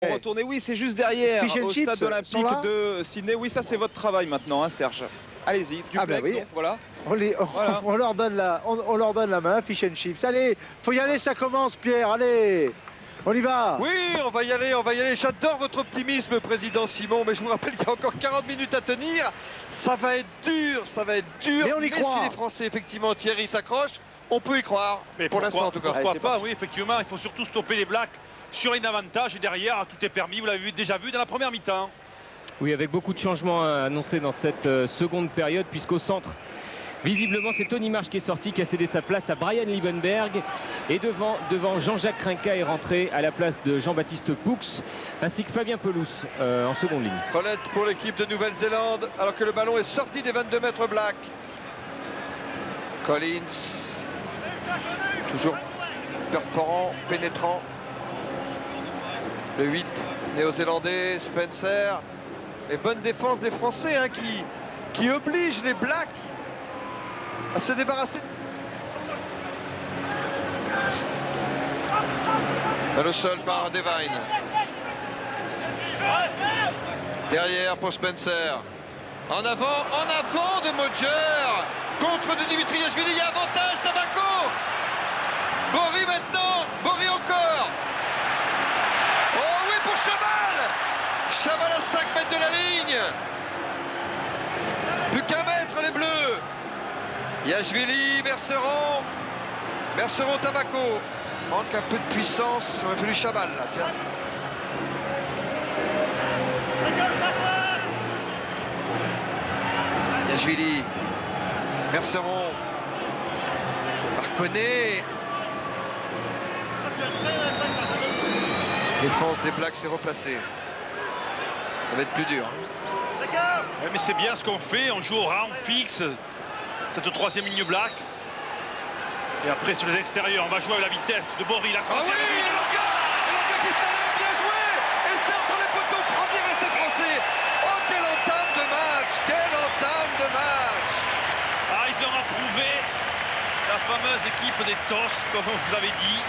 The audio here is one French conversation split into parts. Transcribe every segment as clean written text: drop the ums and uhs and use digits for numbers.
Retournez, oui, c'est juste derrière, Fish and au chips, stade olympique de Sydney. Oui, ça c'est votre travail maintenant, hein, Serge. Allez-y, duplex, bah oui. donc, voilà. Voilà. On leur donne la main, fish and chips. Allez, faut y aller, ça commence, Pierre. Allez, on y va. Oui, on va y aller, on va y aller. J'adore votre optimisme, président Simon, mais je vous rappelle qu'il y a encore 40 minutes à tenir. Ça va être dur, ça va être dur. Mais on y croit. Si les Français, effectivement, Thierry s'accroche, on peut y croire. Mais pour l'instant, en tout cas. Pourquoi Allez, pas, parti. oui, effectivement, il faut surtout stopper les Blacks sur un avantage et derrière, tout est permis. Vous l'avez déjà vu dans la première mi-temps. Oui, avec beaucoup de changements annoncés dans cette seconde période, puisqu'au centre, visiblement, c'est Tony Marsh qui est sorti, qui a cédé sa place à Brian Liebenberg. Et devant Jean-Jacques Krinka est rentré à la place de Jean-Baptiste Poux, ainsi que Fabien Pelous en seconde ligne. Colette pour l'équipe de Nouvelle-Zélande, alors que le ballon est sorti des 22 mètres Black. Collins, toujours perforant, pénétrant. Le 8 néo-zélandais, Spencer. Les bonnes défenses des Français hein, qui obligent les Blacks à se débarrasser. Le sol par Devine. Derrière pour Spencer. En avant de Modger. Contre de Dimitriashvili, il y a avantage, Tabako. Bori maintenant, Bori encore. Oh oui pour Chaval. Chaval à 5 mètres de la ligne. Plus qu'un mètre les Bleus. Yashvili, Merceron. Merceron, Tabako. Manque un peu de puissance, il aurait fallu Chaval là, tiens. Yashvili. Merceron. Marconnet. Défense des Blacks s'est replacée. Ça va être plus dur. Ouais, mais c'est bien ce qu'on fait, on joue au rang fixe, cette troisième ligne Black. Et après sur les extérieurs, on va jouer avec la vitesse de Bori. Ah oui, Elorga qui se lève, bien joué. Et c'est entre les poteaux, premier essai français. Oh, quelle entame de match, quelle entame de match. Ah, ils ont approuvé la fameuse équipe des TOS, comme vous l'avez dit.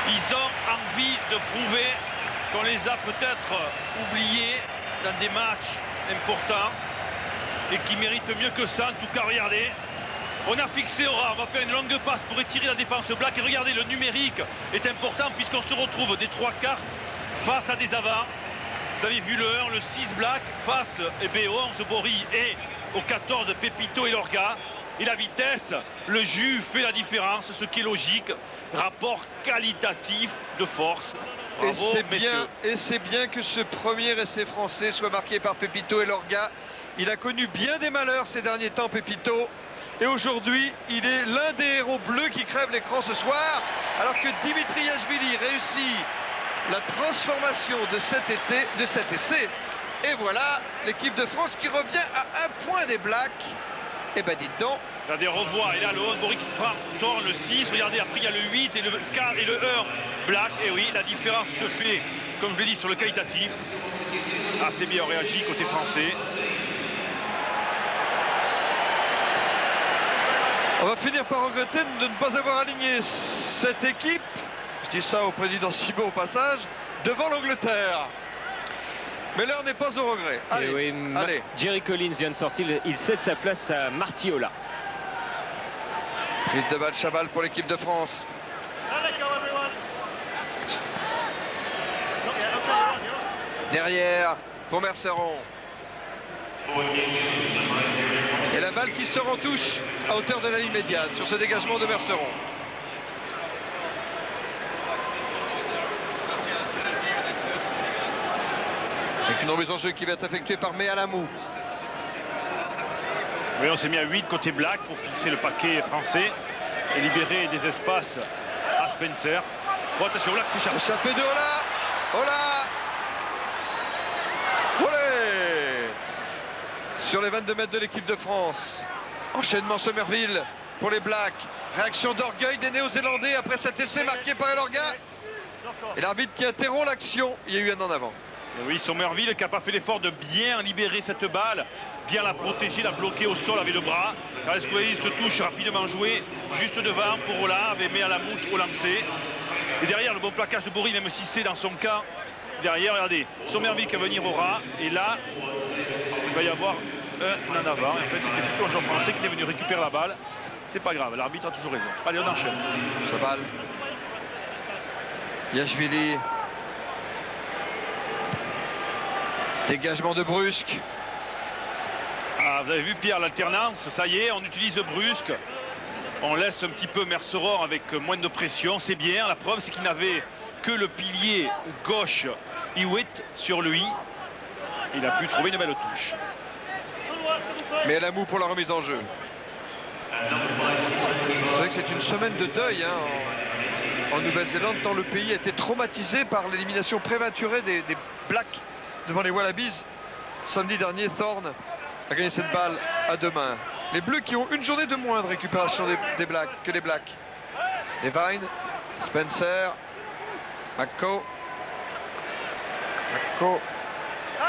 Ils ont envie de prouver qu'on les a peut-être oubliés dans des matchs importants et qui méritent mieux que ça. En tout cas, regardez, on a fixé au ras, on va faire une longue passe pour étirer la défense Black. Et regardez, le numérique est important puisqu'on se retrouve des 3 quarts face à des avants. Vous avez vu le 1, le 6 Black face au 11 Bori et au 14 Pepito et Lorga. Et la vitesse, le jus fait la différence, ce qui est logique. Rapport qualitatif de force. Bravo, et c'est bien que ce premier essai français soit marqué par Pepito et Lorga. Il a connu bien des malheurs ces derniers temps, Pepito. Et aujourd'hui, il est l'un des héros bleus qui crève l'écran ce soir. Alors que Dimitriashvili réussit la transformation de cet essai. Et voilà l'équipe de France qui revient à 1 point des Blacks. Et ben dites donc. Regardez, revoit, et là le 11 Bori qui tourne le 6, regardez, après il y a le 8 et le 4 et le 1 Black, et oui, la différence se fait, comme je l'ai dit, sur le qualitatif. Assez bien réagi côté français. On va finir par regretter de ne pas avoir aligné cette équipe, je dis ça au président Simon au passage, devant l'Angleterre. Mais l'heure n'est pas au regret. Allez, oui, allez. Jerry Collins vient de sortir, il cède sa place à Martiola. Prise de balle Chaval pour l'équipe de France. Derrière pour Merceron. Et la balle qui sort en touche à hauteur de la ligne médiane sur ce dégagement de Merceron. Avec une remise en jeu qui va être effectuée par Méalamou. Oui, on s'est mis à 8 côté Black pour fixer le paquet français et libérer des espaces à Spencer. Bon, attention, là, c'est échappé. Échappé de Ola. Ola. Olé. Sur les 22 mètres de l'équipe de France. Enchaînement Somerville pour les Blacks. Réaction d'orgueil des Néo-Zélandais après cet essai marqué par Elorga. Et l'arbitre qui interrompt l'action. Il y a eu un en avant. Et oui, Somerville qui n'a pas fait l'effort de bien libérer cette balle, bien la protéger, la bloquer au sol avec le bras. Car est-ce que vous voyez, il se touche rapidement joué, juste devant pour Ola, avait mis à la mouche au lancer. Et derrière, le bon plaquage de Bori, même si c'est dans son cas, derrière, regardez, Sommerville qui va venir au ras. Et là, il va y avoir un en avant. En fait, c'était plutôt un joueur français qui est venu récupérer la balle. C'est pas grave, l'arbitre a toujours raison. Allez, on enchaîne. Chabal. Yachvili. Dégagement de Brusque. Ah, vous avez vu Pierre, l'alternance, ça y est, on utilise Brusque. On laisse un petit peu Merceron avec moins de pression, c'est bien. La preuve, c'est qu'il n'avait que le pilier gauche Hewitt sur lui. Il a pu trouver une belle touche. Mais la moue pour la remise en jeu. C'est vrai que c'est une semaine de deuil en Nouvelle-Zélande, tant le pays a été traumatisé par l'élimination prématurée des Blacks devant les Wallabies. Samedi dernier, Thorne a gagné cette balle à deux mains. Les Bleus qui ont une journée de moins de récupération des Blacks que les Blacks. Devine, Spencer, McCaw.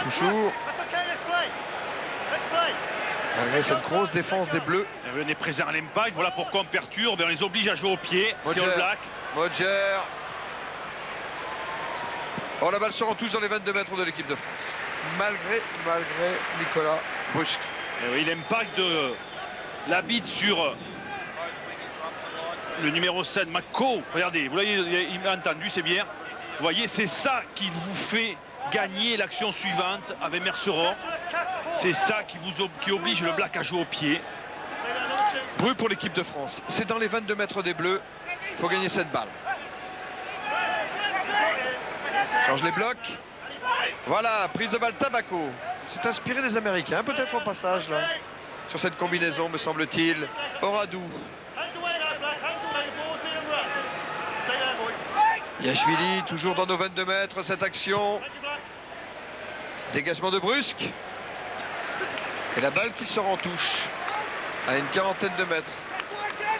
Toujours. Malgré cette grosse défense des Bleus. On est présent à l'impact, voilà pourquoi on perturbe et on les oblige à jouer au pied. C'est All Black. Modjer. Oh, la balle se rend tous dans les 22 mètres de l'équipe de France. Malgré Nicolas Brusque. Et oui, l'impact de la bite sur le numéro 7, McCaw. Regardez, vous voyez, il m'a entendu, c'est bien. Vous voyez, c'est ça qui vous fait gagner l'action suivante avec Merceron. C'est ça qui oblige le Black à jouer au pied. Bru pour l'équipe de France. C'est dans les 22 mètres des Bleus. Il faut gagner cette balle. Change les blocs. Voilà, prise de balle Tabaco. C'est inspiré des Américains, peut-être au passage là. Sur cette combinaison, me semble-t-il. Oradou. Yachvili, toujours dans nos 22 mètres, cette action. Dégagement de Brusque. Et la balle qui sort en touche à une quarantaine de mètres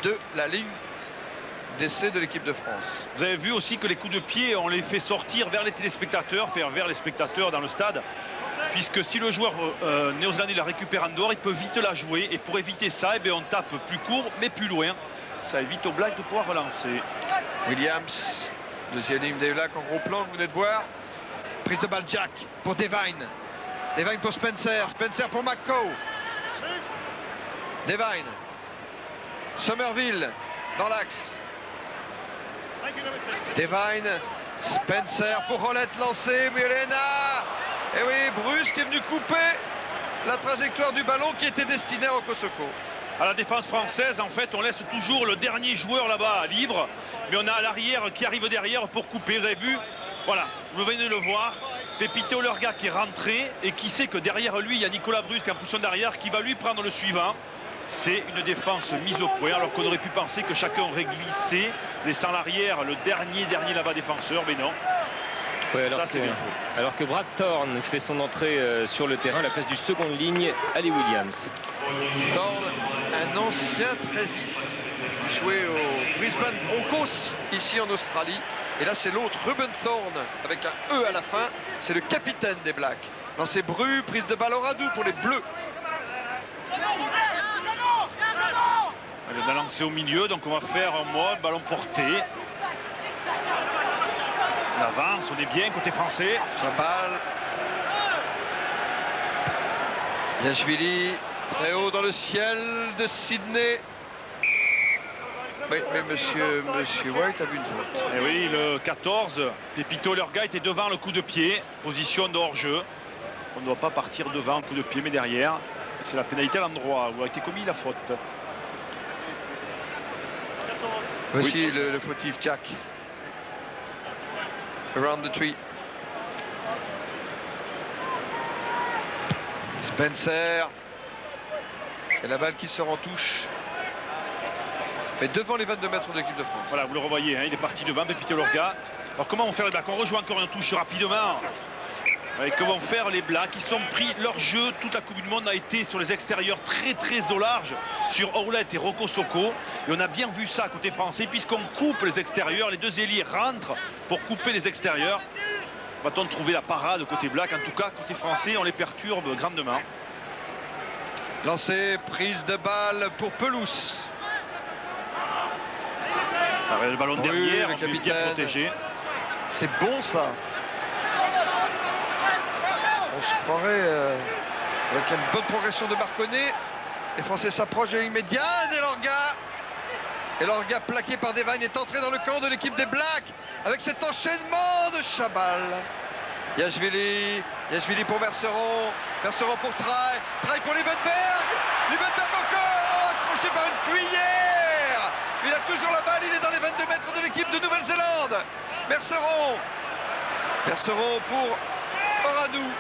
de la ligne d'essai de l'équipe de France. Vous avez vu aussi que les coups de pied, on les fait sortir vers les téléspectateurs, vers les spectateurs dans le stade. Puisque si le joueur néo-zélandais la récupère en dehors, il peut vite la jouer. Et pour éviter ça, eh bien, on tape plus court mais plus loin. Ça évite aux Blacks de pouvoir relancer. Williams, deuxième ligne des Blacks en gros plan que vous venez de voir. Prise de balle Jack pour Devine. Devine pour Spencer. Spencer pour McCaw. Devine. Somerville dans l'axe. Devine. Spencer pour Rolette lancé. Mielena. Et oui, Brusque est venu couper la trajectoire du ballon qui était destiné à Okosoko. À la défense française, en fait, on laisse toujours le dernier joueur là-bas libre. Mais on a l'arrière qui arrive derrière pour couper. Vous avez vu? Voilà, vous venez de le voir. Pépito Lerga qui est rentré et qui sait que derrière lui, il y a Nicolas Brusque en position d'arrière qui va lui prendre le suivant. C'est une défense mise au point, alors qu'on aurait pu penser que chacun aurait glissé, laissant l'arrière, le dernier là-bas défenseur, mais non. Oui, alors que Brad Thorne fait son entrée sur le terrain à la place du seconde ligne, Ali Williams. Thorne, un ancien trésiste qui jouait au Brisbane Broncos ici en Australie. Et là c'est l'autre, Ruben Thorne, avec un E à la fin. C'est le capitaine des Blacks. Lancé Bru, prise de balle Oradou pour les Bleus. Elle a lancé au milieu, donc on va faire un mode ballon porté. On avance, on est bien côté français. Chabal. Yachvili, très haut dans le ciel de Sydney. Oui, mais monsieur White a vu une faute. Et oui, le 14, Pépito Lerga était devant le coup de pied, position de hors-jeu. On ne doit pas partir devant le coup de pied, mais derrière. C'est la pénalité à l'endroit où a été commis la faute. Voici le fautif Jack. Around the tree. Spencer. Et la balle qui sort en touche. Mais devant les 22 mètres de l'équipe de France. Voilà, vous le revoyez, hein, il est parti devant, Pépito Lerga. Alors comment on fait les Blacks? On rejoue encore une touche rapidement. Et que vont faire les Blacks? Ils sont pris leur jeu. Toute la Coupe du Monde a été sur les extérieurs très au large sur Orlette et Roko Soko. Et on a bien vu ça côté français puisqu'on coupe les extérieurs. Les deux ailiers rentrent pour couper les extérieurs. Va-t-on trouver la parade côté Black? En tout cas, côté français, on les perturbe grandement. Lancé, prise de balle pour Pelouse. Le ballon derrière, le on est bien capitaine. protégé. C'est bon ça. croirait avec une bonne progression de Marconnet. Les Français s'approchent de l'immédiat. Et Lorga plaqué par Devine est entré dans le camp de l'équipe des Blacks avec cet enchaînement de Chabal. Yachvili pour Merceron. Merceron pour Traille. Traille pour Liebenberg. Liebenberg encore accroché par une cuillère. Il a toujours la balle. Il est dans les 22 mètres de l'équipe de Nouvelle-Zélande. Merceron pour Oranou,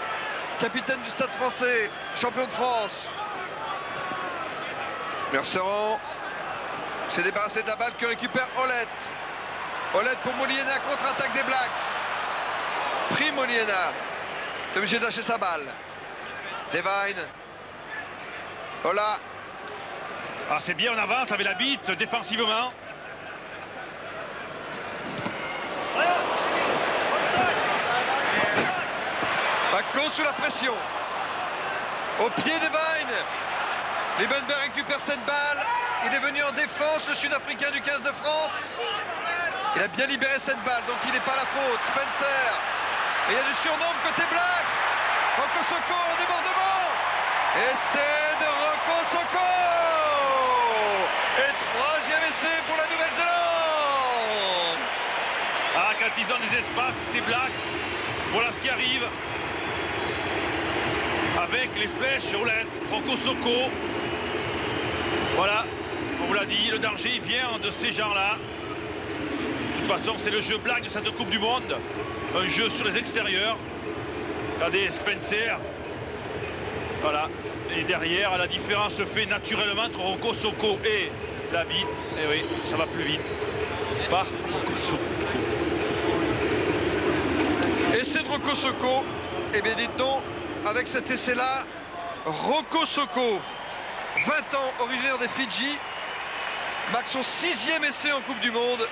capitaine du Stade français, champion de France. Merceron s'est débarrassé de la balle que récupère Olette. Olette pour Moliena, contre-attaque des Blacks. Pris Moliena. C'est obligé de lâcher sa balle. Devine. Ola. Ah, c'est bien, on avance avec la bite défensivement. Bacco sous la pression. Au pied de Devine. Liebenberg récupère cette balle. Il est venu en défense, le Sud-Africain du 15 de France. Il a bien libéré cette balle, donc il n'est pas à la faute. Spencer. Et il y a du surnombre côté Black. Rocco Soko en débordement. Et c'est de Rocco Soko. Et troisième essai pour la Nouvelle-Zélande. Ah, quand ils ont des espaces, c'est Black. Voilà ce qui arrive. Avec les flèches, Olette, Rocco Soko. Voilà, on vous l'a dit, le danger vient de ces gens-là. De toute façon, c'est le jeu Black de cette Coupe du Monde. Un jeu sur les extérieurs. Regardez, Spencer. Voilà. Et derrière, la différence se fait naturellement entre Rocco Soko et la bite. Et oui, ça va plus vite. Par Rocco Soko. Essai de Rocco Soko. Eh bien, dites-donc, avec cet essai-là, Rocco Soko, 20 ans, originaire des Fidji, marque son 6e essai en Coupe du Monde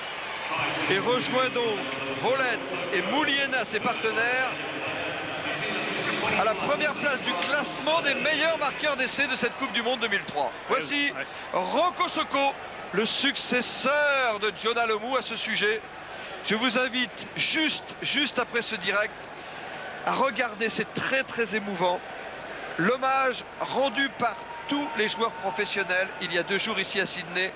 et rejoint donc Rolette et Mouliena, ses partenaires, à la première place du classement des meilleurs marqueurs d'essais de cette Coupe du Monde 2003. Voici Rocco Soko, le successeur de Jonah Lomu à ce sujet. Je vous invite juste après ce direct à regarder, c'est très très émouvant, l'hommage rendu par tous les joueurs professionnels il y a 2 jours ici à Sydney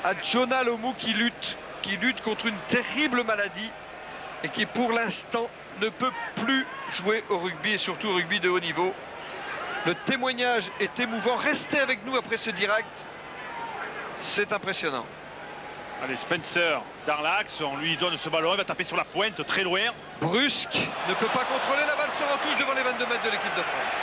à Jonah Lomu qui lutte contre une terrible maladie et qui pour l'instant ne peut plus jouer au rugby et surtout au rugby de haut niveau. Le témoignage est émouvant. Restez avec nous après ce direct. C'est impressionnant. Allez, Spencer dans l'axe, on lui donne ce ballon, il va taper sur la pointe très loin. Brusque ne peut pas contrôler, la balle sera en touche devant les 22 mètres de l'équipe de France.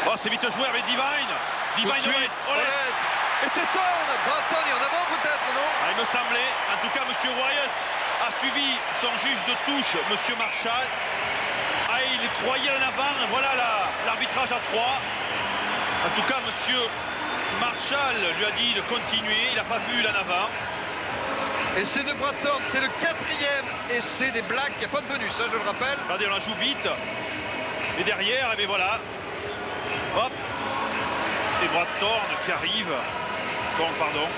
Oh, c'est vite joué avec Devine. Devine, Olette. Et c'est Thorne. Bratton est en avant peut-être, non? Ah, il me semblait. En tout cas, M. Wyatt a suivi son juge de touche, M. Marshall. Ah, il croyait en avant. Voilà l'arbitrage à 3. En tout cas, M. Marshall lui a dit de continuer. Il n'a pas vu l'en avant. Et c'est de Bratton. C'est le 4e essai des Blacks. Il n'y a pas de bonus, hein, je le rappelle. Regardez, on la joue vite. Et derrière, et bien voilà. Hop. Et Bratton qui arrive. Bon, pardon.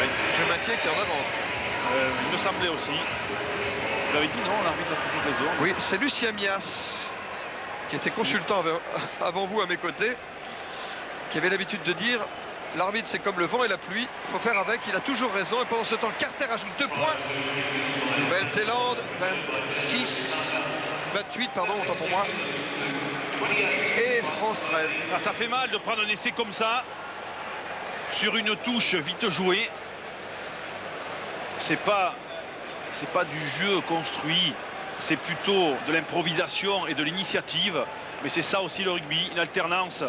Oui. Je maintiens qu'il y en a avant. Il me semblait aussi. Vous avez dit non, l'arbitre a toujours raison. Oui, c'est Lucien Mias, qui était consultant avant vous à mes côtés, qui avait l'habitude de dire l'arbitre c'est comme le vent et la pluie, il faut faire avec, il a toujours raison. Et pendant ce temps, Carter ajoute 2 points. Nouvelle-Zélande, 28, pardon, autant pour moi. Et France 13. Ah, ça fait mal de prendre un essai comme ça, sur une touche vite jouée. C'est pas du jeu construit, c'est plutôt de l'improvisation et de l'initiative. Mais c'est ça aussi le rugby, une alternance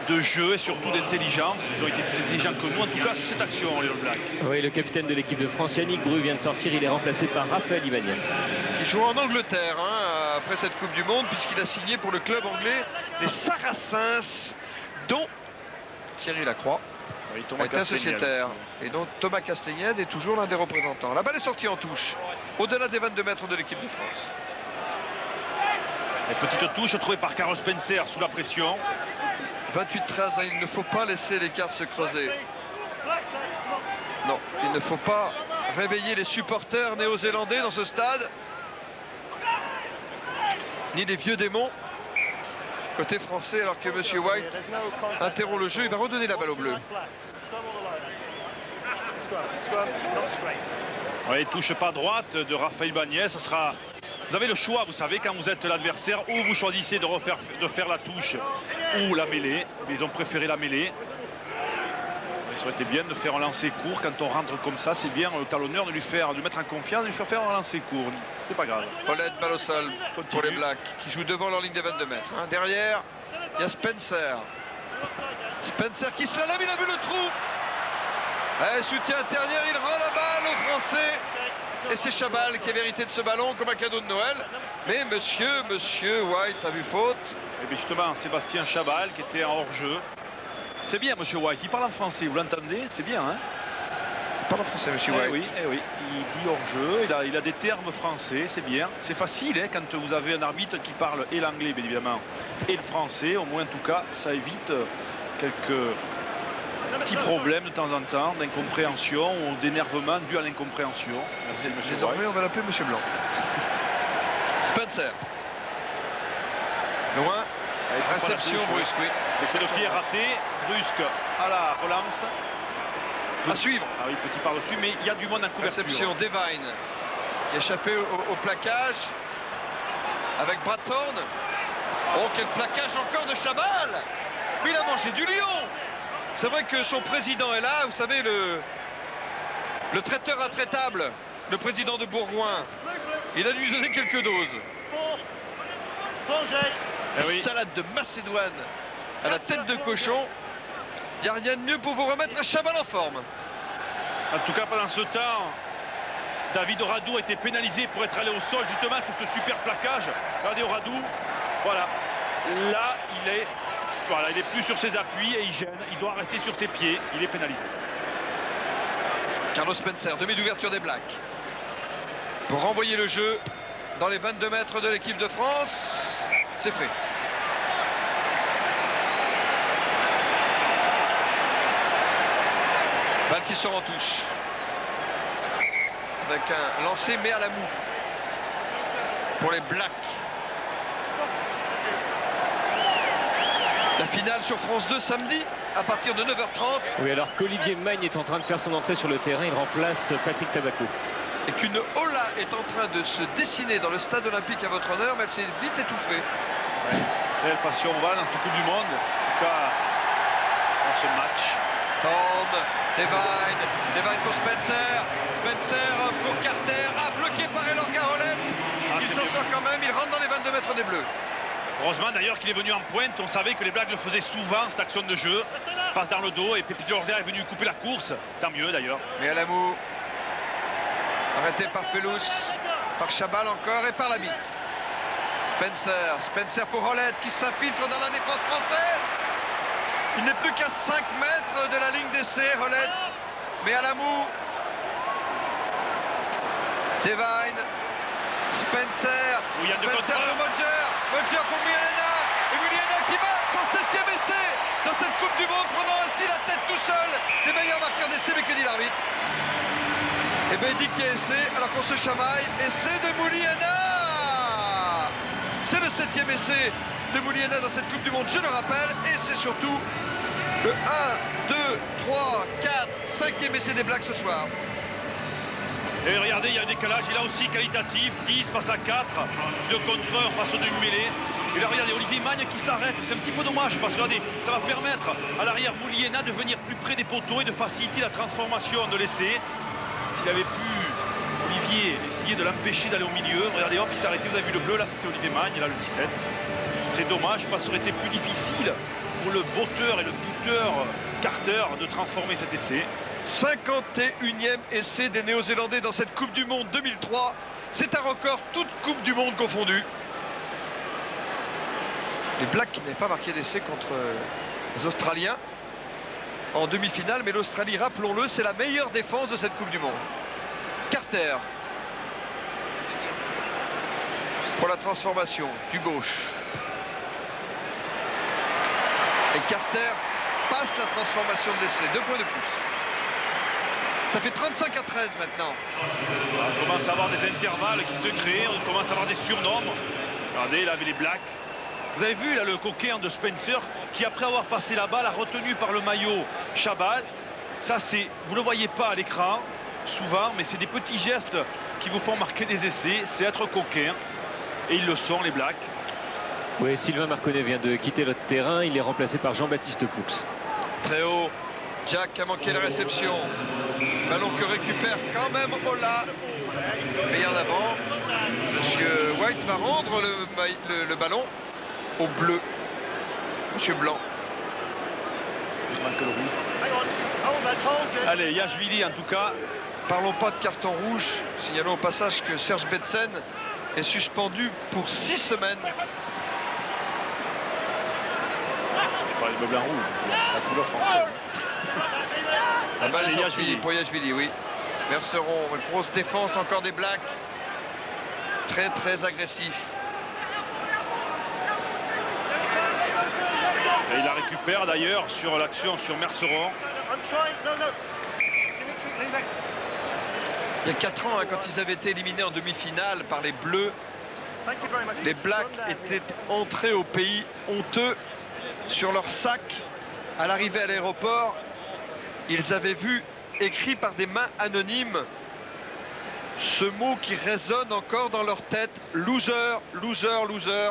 de jeu et surtout d'intelligence. Ils ont été plus intelligents que nous, en tout cas sur cette action, les All Blacks. Oui, le capitaine de l'équipe de France, Yannick Bru, vient de sortir. Il est remplacé par Raphaël Ibanez. Qui joue en Angleterre après cette Coupe du Monde, puisqu'il a signé pour le club anglais les Saracens, dont Thierry Lacroix Oui, Thomas est un sociétaire. Et donc Thomas Castagnède est toujours l'un des représentants. La balle est sortie en touche, au-delà des 22 mètres de l'équipe de France. Et petite touche trouvée par Carlos Spencer sous la pression. 28-13, il ne faut pas laisser les cartes se creuser. Non, il ne faut pas réveiller les supporters néo-zélandais dans ce stade, ni les vieux démons côté français, alors que Monsieur White interrompt le jeu. Il va redonner la balle au bleu. Oui, touche pas droite de Rafa Ibanez. Ça sera... Vous avez le choix, vous savez, quand vous êtes l'adversaire, ou vous choisissez de faire la touche ou la mêlée. Mais ils ont préféré la mêlée. Ça aurait été bien de faire un lancer court quand on rentre comme ça. C'est bien le talonneur de lui mettre en confiance, de lui faire un lancer court. C'est pas grave. Paulette, balle au sol pour les Blacks qui jouent devant leur ligne des 22 mètres. Derrière, il y a Spencer. Spencer qui se la lève, il a vu le trou. Soutien intérieur, il rend la balle aux Français. Et c'est Chabal qui est vérité de ce ballon comme un cadeau de Noël. Mais monsieur White a vu faute. Et bien justement, Sébastien Chabal qui était en hors-jeu. C'est bien, monsieur White. Il parle en français, vous l'entendez? C'est bien, hein? Il parle en français, monsieur White. Oui, oui. Il dit hors-jeu. Il a des termes français, c'est bien. C'est facile, hein, quand vous avez un arbitre qui parle et l'anglais, bien évidemment, et le français. Au moins, en tout cas, ça évite quelques petits problèmes de temps en temps, d'incompréhension ou d'énervement dû à l'incompréhension. Merci, monsieur Désormais, White. on va l'appeler monsieur Blanc. Spencer. Loin. Réception brusque, oui. C'est le pied raté, brusque à la relance. À suivre. Ah oui, petit par-dessus, mais il y a du monde en couverture. Réception Devine qui a échappé au plaquage avec Bradford. Oh, quel plaquage encore de Chabal. Mais il a mangé du lion. C'est vrai que son président est là, vous savez, le traiteur intraitable, le président de Bourgoin. Il a dû lui donner quelques doses. Eh oui. Salade de Macédoine à la tête de cochon. Il n'y a rien de mieux pour vous remettre à Chabal en forme. En tout cas, pendant ce temps, David Oradou a été pénalisé pour être allé au sol, justement, sur ce super plaquage. Regardez Oradou, voilà. Là, il est plus sur ses appuis et il gêne. Il doit rester sur ses pieds. Il est pénalisé. Carlos Spencer, demi d'ouverture des Blacks. Pour renvoyer le jeu dans les 22 mètres de l'équipe de France. C'est fait. Balle qui sort en touche. Avec un lancer mais à la moue. Pour les Blacks. La finale sur France 2 samedi à partir de 9h30. Oui, alors qu'Olivier Magne est en train de faire son entrée sur le terrain, il remplace Patrick Tabaco. Et qu'une Ola est en train de se dessiner dans le stade olympique à votre honneur, mais elle s'est vite étouffée. Ouais. Quelle passion on va dans cette Coupe du Monde, en tout cas dans ce match. Thorne, Devine pour Spencer. Spencer pour Carter. Bloqué par Elorga Rollet. Il s'en sort quand même, il rentre dans les 22 mètres des Bleus. Heureusement d'ailleurs qu'il est venu en pointe. On savait que les Blacks le faisaient souvent, cette action de jeu. Passe dans le dos et Pépito Orga est venu couper la course. Tant mieux d'ailleurs. Mais à la moue. Arrêté par Pelous, par Chabal encore et par la bite. Spencer pour Rollet qui s'infiltre dans la défense française. Il n'est plus qu'à 5 mètres de la ligne d'essai, Rollet. Mais à la moue. Devine. Spencer. Spencer pour Modger pour Mouliena. Et Mouliena qui marque son 7e essai dans cette Coupe du Monde, prenant ainsi la tête tout seul des meilleurs marqueurs d'essai. Mais que dit l'arbitre? Et bien il dit qu'il y a essai alors qu'on se chamaille. Essai de Mouliena. C'est le 7e essai de Mouliena dans cette Coupe du Monde, je le rappelle. Et c'est surtout le 1, 2, 3, 4, 5e essai des Blacks ce soir. Et regardez, il y a un décalage, et là aussi qualitatif, 10 face à 4, 2 contre 1 face au demi-mêlée. Et là, regardez, Olivier Magne qui s'arrête, c'est un petit peu dommage, parce que regardez, ça va permettre à l'arrière Mouliena de venir plus près des poteaux et de faciliter la transformation de l'essai. S'il avait pu, Olivier, essayer de l'empêcher d'aller au milieu, regardez, hop, il s'est arrêté, vous avez vu le bleu, là c'était Olivier Magne, là le 17. C'est dommage, parce que ça aurait été plus difficile pour le botteur et le buteur Carter de transformer cet essai. 51e essai des Néo-Zélandais dans cette Coupe du Monde 2003. C'est un record, toute Coupe du Monde confondue. Les Blacks qui n'avaient pas marqué d'essai contre les Australiens en demi-finale, mais l'Australie, rappelons-le, c'est la meilleure défense de cette Coupe du Monde. Carter pour la transformation du gauche. Et Carter passe la transformation de l'essai, 2 points de plus. Ça fait 35-13 maintenant. On commence à avoir des intervalles qui se créent, on commence à avoir des surnombres. Regardez, là, avec les Blacks. Vous avez vu là le coquin de Spencer qui, après avoir passé la balle, a retenu par le maillot Chabal. Ça, c'est, vous ne le voyez pas à l'écran souvent, mais c'est des petits gestes qui vous font marquer des essais. C'est être coquin. Et ils le sont, les Blacks. Oui, Sylvain Marconnet vient de quitter le terrain. Il est remplacé par Jean-Baptiste Poux. Très haut. Jack a manqué la réception. Ballon que récupère quand même Ola. Et en avant. Monsieur White va rendre le ballon au bleu. Monsieur Blanc. Je manque le rouge. Allez, Yachvili en tout cas. Parlons pas de carton rouge. Signalons au passage que Serge Betsen est suspendu pour 6 semaines. C'est pas le blanc rouge, la couleur française. La balle est sortie Yachvili. pour Yachvili, oui. Merceron, une grosse défense encore des Blacks. Très très agressif. Et il la récupère d'ailleurs sur l'action sur Merceron. Il y a 4 ans, hein, quand ils avaient été éliminés en demi-finale par les Bleus, les Blacks étaient entrés au pays honteux. Sur leur sac, à l'arrivée à l'aéroport, ils avaient vu écrit par des mains anonymes ce mot qui résonne encore dans leur tête: loser, loser, loser,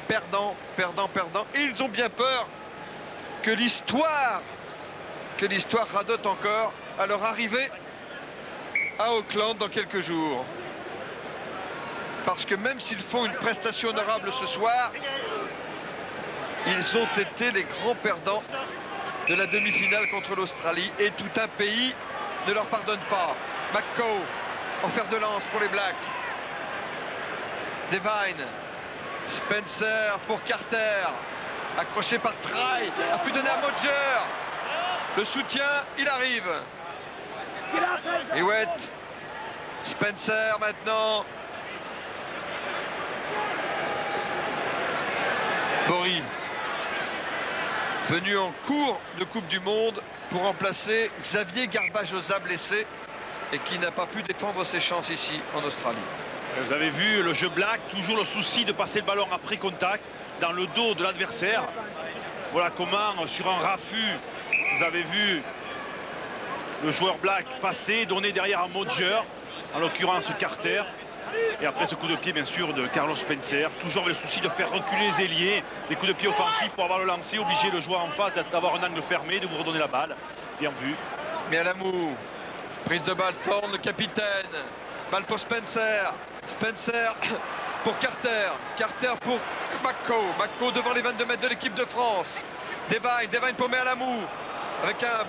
perdant, perdant, perdant. Et ils ont bien peur que l'histoire radote encore à leur arrivée à Auckland dans quelques jours. Parce que même s'ils font une prestation honorable ce soir, ils ont été les grands perdants de la demi-finale contre l'Australie et tout un pays ne leur pardonne pas. McCaw en fer de lance pour les Blacks. Devine. Spencer pour Carter. Accroché par Try. A pu donner à Modger. Le soutien, il arrive. Et Wet. Spencer maintenant. Bory. Venu en cours de Coupe du Monde pour remplacer Xavier Garbajosa blessé et qui n'a pas pu défendre ses chances ici en Australie. Vous avez vu le jeu Black, toujours le souci de passer le ballon après contact dans le dos de l'adversaire. Voilà comment sur un raffut, vous avez vu le joueur Black passer, donner derrière à Modger, en l'occurrence Carter. Et après ce coup de pied bien sûr de Carlos Spencer, toujours avec le souci de faire reculer les ailiers, les coups de pied offensifs pour avoir le lancer, obliger le joueur en face d'avoir un angle fermé, de vous redonner la balle. Bien vu. Mais à l'amour, prise de balle, Thorne le capitaine, balle pour Spencer, Spencer pour Carter, Carter pour McCaw devant les 22 mètres de l'équipe de France. Devine pour Merlamou, avec un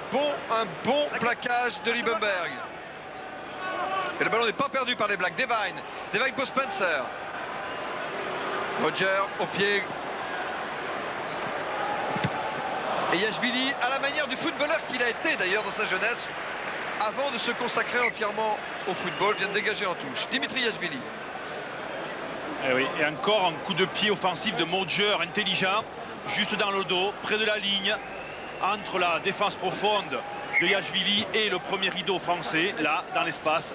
bon plaquage de Liebenberg. Et le ballon n'est pas perdu par les Blacks. Devine pour Spencer. Roger au pied. Et Yachvili, à la manière du footballeur qu'il a été d'ailleurs dans sa jeunesse, avant de se consacrer entièrement au football, vient de dégager en touche. Dimitri Yachvili. Et oui, et encore un coup de pied offensif de Modger intelligent, juste dans le dos, près de la ligne, entre la défense profonde de Yachvili et le premier rideau français, là, dans l'espace,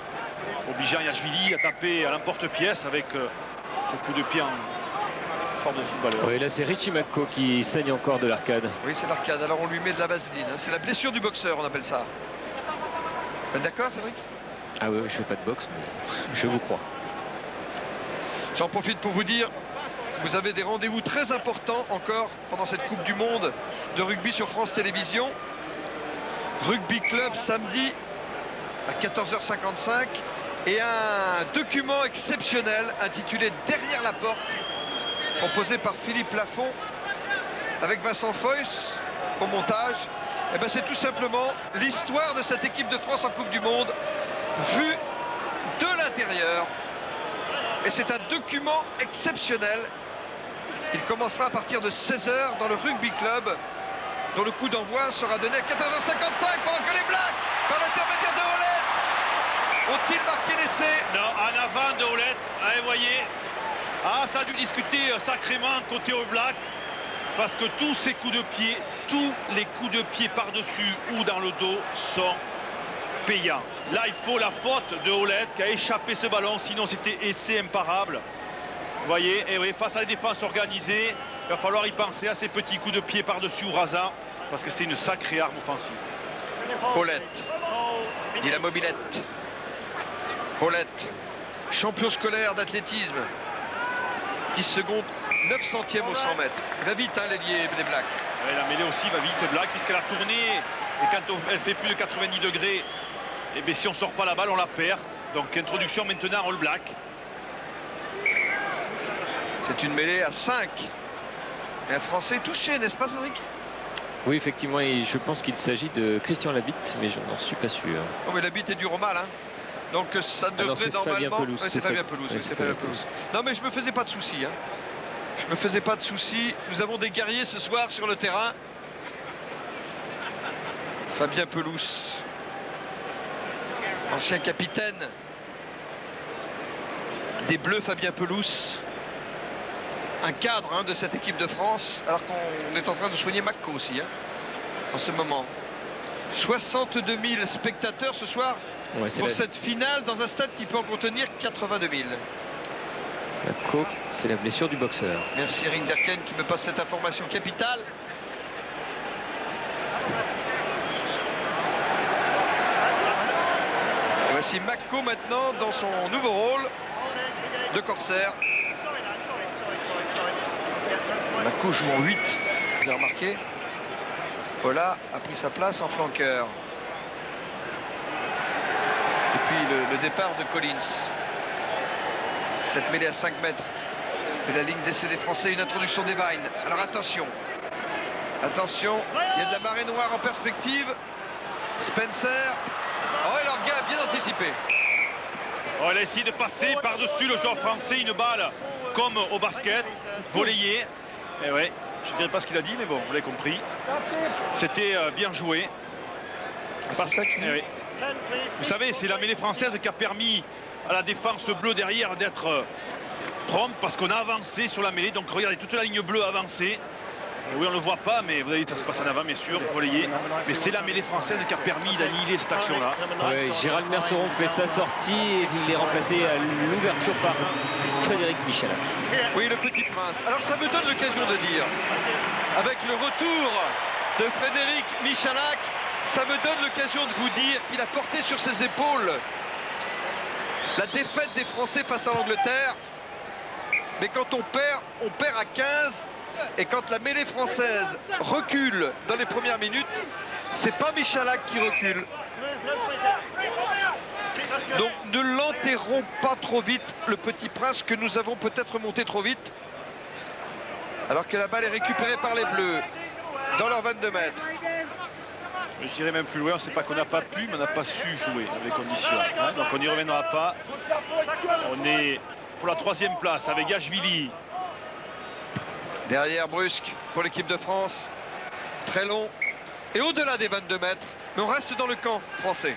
obligeant Yachvili à taper à l'emporte-pièce avec ce coup de pied en forme de footballeur. Oui, là c'est Richie McCaw qui saigne encore de l'arcade. Oui, c'est l'arcade, alors on lui met de la vaseline, hein. C'est la blessure du boxeur, on appelle ça. D'accord, Cédric? Ah oui, je fais pas de boxe, mais je vous crois. J'en profite pour vous dire, vous avez des rendez-vous très importants encore pendant cette Coupe du Monde de rugby sur France Télévisions. Rugby Club samedi à 14h55 et un document exceptionnel intitulé Derrière la porte, composé par Philippe Lafont avec Vincent Foyce au montage. Et ben c'est tout simplement l'histoire de cette équipe de France en Coupe du Monde vue de l'intérieur. Et c'est un document exceptionnel. Il commencera à partir de 16h dans le Rugby Club, dont le coup d'envoi sera donné à 14h55 pendant que les Blacks, par l'intermédiaire de Hollett, ont-ils marqué l'essai? Non, en avant de Hollett, allez, voyez. Ah, ça a dû discuter sacrément côté All Black, parce que tous ces coups de pied, tous les coups de pied par-dessus ou dans le dos sont payant. Là, il faut la faute de Hollett qui a échappé ce ballon, sinon c'était essai imparable. Vous voyez, et oui, face à la défense organisée, il va falloir y penser à ces petits coups de pied par-dessus Ourasa, parce que c'est une sacrée arme offensive. Hollett, dit la mobilette. Hollett, champion scolaire d'athlétisme. 10 secondes, 9 centièmes au 100 mètres. Il va vite, hein, l'ailier des Blacks. Ouais, la mêlée aussi va vite, Black, puisqu'elle a tourné. Et quand elle fait plus de 90 degrés, et bien, si on ne sort pas la balle, on la perd. Donc introduction maintenant All Black. C'est une mêlée à 5. Et un Français touché, n'est-ce pas, Cédric? Oui, effectivement, et je pense qu'il s'agit de Christian Labitte, mais je n'en suis pas sûr. Oh, mais Labitte est dur au mal, hein. Donc ça devrait normalement... Pelouse. Ouais, c'est Fabien Pelouse. Ouais, Oui, c'est Fabien Pelouse. Non, mais je me faisais pas de soucis, hein. Je me faisais pas de soucis. Nous avons des guerriers ce soir sur le terrain. Fabien Pelouse, ancien capitaine des Bleus. Fabien Pelouse, un cadre, hein, de cette équipe de France, alors qu'on est en train de soigner Macco aussi, hein, en ce moment. 62 000 spectateurs ce soir, Ouais, pour cette finale dans un stade qui peut en contenir 82 000. Macco, c'est la blessure du boxeur. Merci Eric Derken qui me passe cette information capitale. Et voici Macco maintenant dans son nouveau rôle de corsaire. Macco joue en 8, vous avez remarqué. Paula a pris sa place en flanqueur. Et puis le départ de Collins. Cette mêlée à 5 mètres. Et la ligne d'essai des Français, une introduction des Vines. Alors attention. Attention, il y a de la marée noire en perspective. Spencer. Oh, et leur gars a bien anticipé. Oh, elle a essayé de passer par-dessus le joueur français, une balle comme au basket, volleyée. Et ouais, je ne dirais pas ce qu'il a dit, mais bon, vous l'avez compris. C'était bien joué. C'est ça qui... Oui. Vous savez, c'est la mêlée française qui a permis à la défense bleue derrière d'être prompte, parce qu'on a avancé sur la mêlée. Donc regardez, toute la ligne bleue a avancé. Et oui, on ne le voit pas, mais vous avez dit, ça se passe en avant, bien sûr, relayé. Mais c'est la mêlée française qui a permis d'annihiler cette action-là. Ouais, Gérald Merceron fait sa sortie et il est remplacé à l'ouverture par Frédéric Michalak. Oui, le petit prince. Alors ça me donne l'occasion de dire, avec le retour de Frédéric Michalak, ça me donne l'occasion de vous dire qu'il a porté sur ses épaules la défaite des Français face à l'Angleterre. Mais quand on perd à 15. Et quand la mêlée française recule dans les premières minutes, c'est pas Michalak qui recule. Donc ne l'enterrons pas trop vite, le petit prince, que nous avons peut-être monté trop vite. Alors que la balle est récupérée par les Bleus dans leurs 22 mètres. Je dirais même plus loin, c'est pas qu'on n'a pas pu, mais on n'a pas su jouer dans les conditions. Hein, donc on n'y reviendra pas. On est pour la 3e place avec Yachvili. Derrière Brusque pour l'équipe de France. Très long. Et au-delà des 22 mètres. Mais on reste dans le camp français.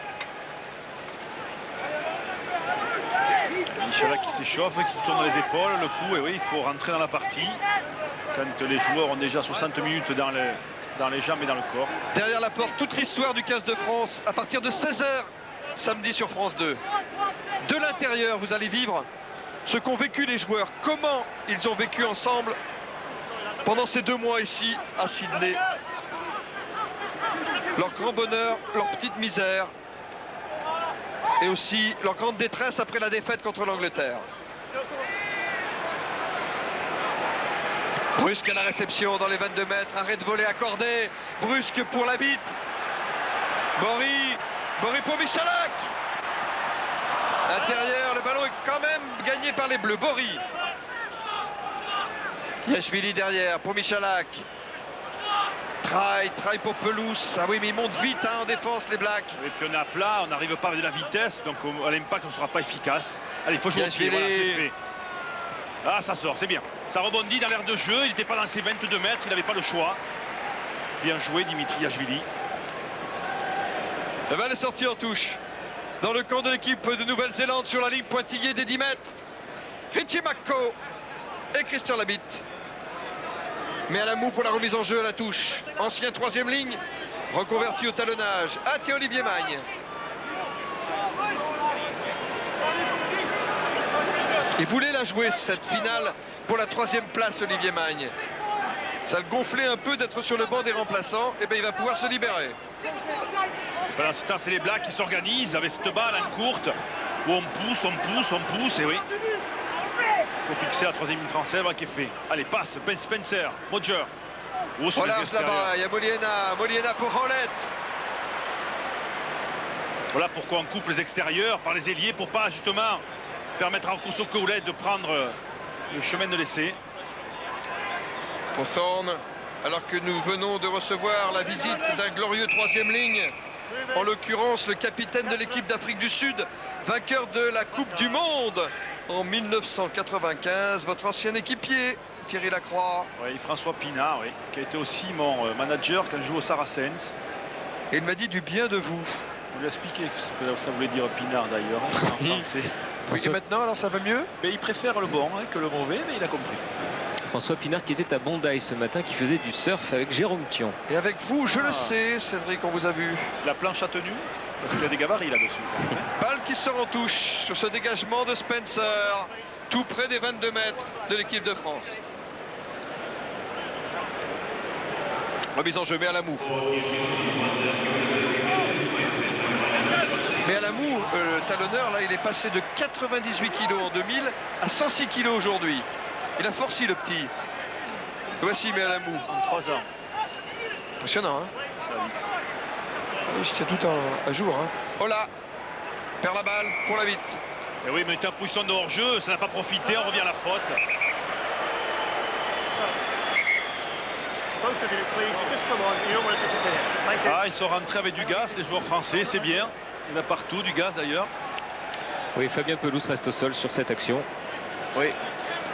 Michalak qui s'échauffe, qui tourne les épaules, le coup. Et oui, il faut rentrer dans la partie. Quand les joueurs ont déjà 60 minutes dans les jambes et dans le corps. Derrière la porte, toute l'histoire du 15 de France à partir de 16 h samedi sur France 2. De l'intérieur, vous allez vivre ce qu'ont vécu les joueurs. Comment ils ont vécu ensemble pendant ces 2 mois ici à Sydney. Leur grand bonheur, leur petite misère. Et aussi leur grande détresse après la défaite contre l'Angleterre. Brusque à la réception dans les 22 mètres. Arrêt de volée accordé. Brusque pour Labitte. Bory pour Michalak. L'intérieur, le ballon est quand même gagné par les Bleus. Bory. Yachvili derrière pour Michalak. Traille pour Pelouse. Ah oui, mais ils montent vite, hein, en défense, les Blacks. Et puis on est à plat, on n'arrive pas avec de la vitesse, donc à l'impact on ne sera pas efficace. Allez, il faut jouer au pied, voilà, c'est fait. Ah, ça sort, c'est bien. Ça rebondit dans l'air de jeu, il n'était pas dans ses 22 mètres, il n'avait pas le choix. Bien joué, Dimitri Yachvili. La balle est sortie en touche. Dans le camp de l'équipe de Nouvelle-Zélande, sur la ligne pointillée des 10 mètres. Richie Macco et Christian Labitte. Mais à la moue pour la remise en jeu à la touche. Ancien 3e ligne, reconverti au talonnage. Olivier Magne. Il voulait la jouer, cette finale, pour la 3e place, Olivier Magne. Ça le gonflait un peu d'être sur le banc des remplaçants. Et bien il va pouvoir se libérer. Pendant ce temps, c'est les Blacks qui s'organisent avec cette balle en courte où on pousse, et oui. Il faut fixer la 3e ligne française, voilà qui est fait. Allez, passe, Ben Spencer, Roger. Oh, voilà, là-bas, il y a Moliena pour Rolette. Voilà pourquoi on coupe les extérieurs par les ailiers pour pas justement permettre à Kouso-Koulet de prendre le chemin de l'essai. Pour Thorne, alors que nous venons de recevoir la visite d'un glorieux 3e ligne, en l'occurrence le capitaine de l'équipe d'Afrique du Sud, vainqueur de la Coupe du Monde en 1995, votre ancien équipier, Thierry Lacroix. Oui, François Pinard, oui, qui a été aussi mon manager quand je joue au Saracens. Et il m'a dit du bien de vous. Je lui ai expliqué ce que ça voulait dire Pinard d'ailleurs en français. Oui, et maintenant, alors ça va mieux? Mais il préfère le bon que le mauvais, mais il a compris. François Pinard qui était à Bondi ce matin, qui faisait du surf avec Jérôme Thion. Et avec vous, je le sais, Cédric, on vous a vu. La planche à tenue, parce qu'il y a des gabarits là-dessus. Balle qui sort en touche sur ce dégagement de Spencer, tout près des 22 mètres de l'équipe de France. Remise en jeu, mais à la moue. Mais à la moue, le talonneur, là, il est passé de 98 kg en 2000 à 106 kg aujourd'hui. Il a forci le petit. Le voici, mais à la moue. En 3 ans. Impressionnant, hein? Ça va vite. Oui, je tiens tout à jour, hein. Oh là, perd la balle pour la vite. Et oui, mais il est en position de hors-jeu, ça n'a pas profité, on revient à la faute. Ah, ils sont rentrés avec du gaz, les joueurs français, c'est bien. Il y en a partout, du gaz d'ailleurs. Oui, Fabien Pelouse reste au sol sur cette action. Oui.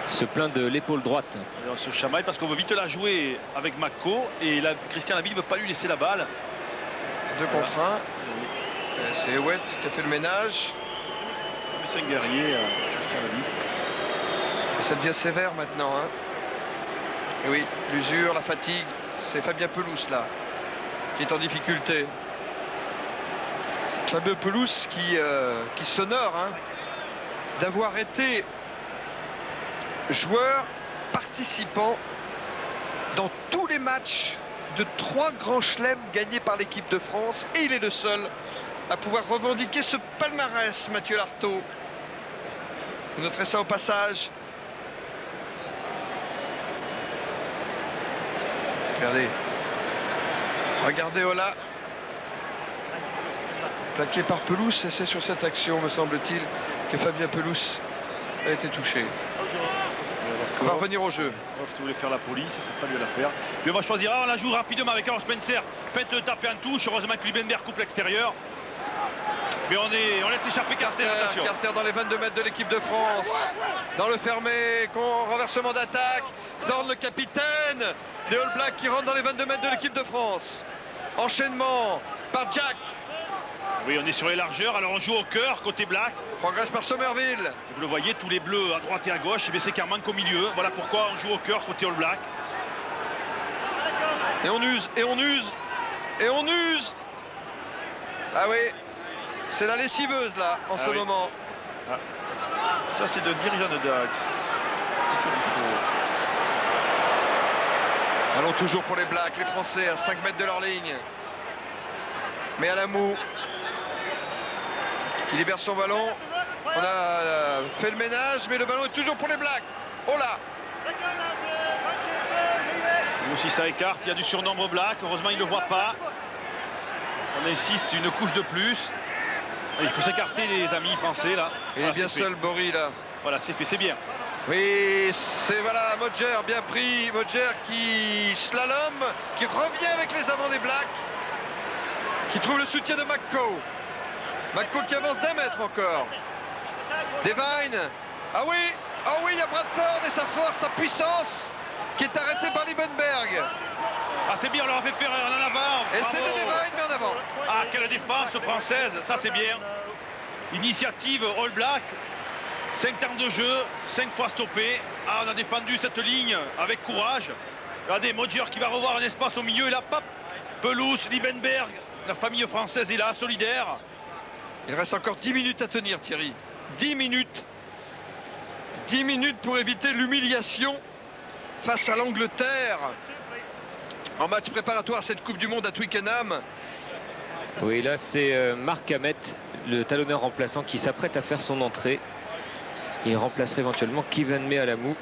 Se plaint de l'épaule droite. Et on se chamaille parce qu'on veut vite la jouer avec Mako. Et là, Christian Labille ne veut pas lui laisser la balle. 2 contre 1. C'est Ewet qui a fait le ménage. C'est un guerrier, Christian Labille. Et ça devient sévère maintenant, hein. Et oui, l'usure, la fatigue. C'est Fabien Pelouse là qui est en difficulté. Fabien Pelouse qui s'honore, hein, d'avoir été joueur participant dans tous les matchs de 3 grands chelems gagnés par l'équipe de France, et il est le seul à pouvoir revendiquer ce palmarès, Mathieu Lartaud. Vous noterez ça au passage. Regardez Ola, plaqué par Pelouse, et c'est sur cette action, me semble-t-il, que Fabien Pelouse a été touché. On va revenir au jeu. Tu voulais faire la police, c'est pas lui à la faire. Puis on va choisir, on la joue rapidement avec Carl Spencer. Faites-le taper en touche, heureusement que Liebenberg coupe l'extérieur. Mais on laisse échapper Carter, attention. Carter dans les 22 mètres de l'équipe de France. Dans le fermé, renversement d'attaque. Dans le capitaine des All Blacks qui rentre dans les 22 mètres de l'équipe de France. Enchaînement par Jack. Oui, on est sur les largeurs, alors on joue au cœur, côté Black. Progresse par Somerville. Et vous le voyez, tous les bleus à droite et à gauche, et c'est Carman qu'au milieu. Voilà pourquoi on joue au cœur, côté All Black. Et on use, et on use, et on use. Ah oui, c'est la lessiveuse là, en ce moment. Ah. Ça, c'est de dirigeant de Dax. Il faut du faux. Allons toujours pour les Blacks, les Français à 5 mètres de leur ligne. Mais à la moue, qui libère son ballon. On a fait le ménage, mais le ballon est toujours pour les Blacks. Oh là! Nous aussi ça écarte, il y a du surnombre Black, heureusement il ne le voit pas. On insiste une couche de plus. Il faut s'écarter les amis français là. Il est bien seul, Bory là. Voilà, c'est fait, c'est bien. Oui, c'est voilà, Modger bien pris. Modger qui slalom, qui revient avec les avants des Blacks, qui trouve le soutien de Mako. Mako qui avance d'1 mètre encore. Devine. Ah oui, il y a Bradford et sa force, sa puissance, qui est arrêtée par Liebenberg. Ah, c'est bien, on leur a fait faire en avant. Et c'est de Devine, mais en avant. Ah, quelle défense française, ça c'est bien. Initiative All Black. 5 temps de jeu, 5 fois stoppé. Ah, on a défendu cette ligne avec courage. Regardez, Modger qui va revoir un espace au milieu. Et là, pop, Pelouse, Liebenberg, la famille française est là, solidaire. Il reste encore 10 minutes à tenir, Thierry. 10 minutes. 10 minutes pour éviter l'humiliation face à l'Angleterre en match préparatoire à cette Coupe du Monde à Twickenham. Oui, là c'est Marc Hamet, le talonneur remplaçant, qui s'apprête à faire son entrée. Il remplacerait éventuellement Kivenme Alamou.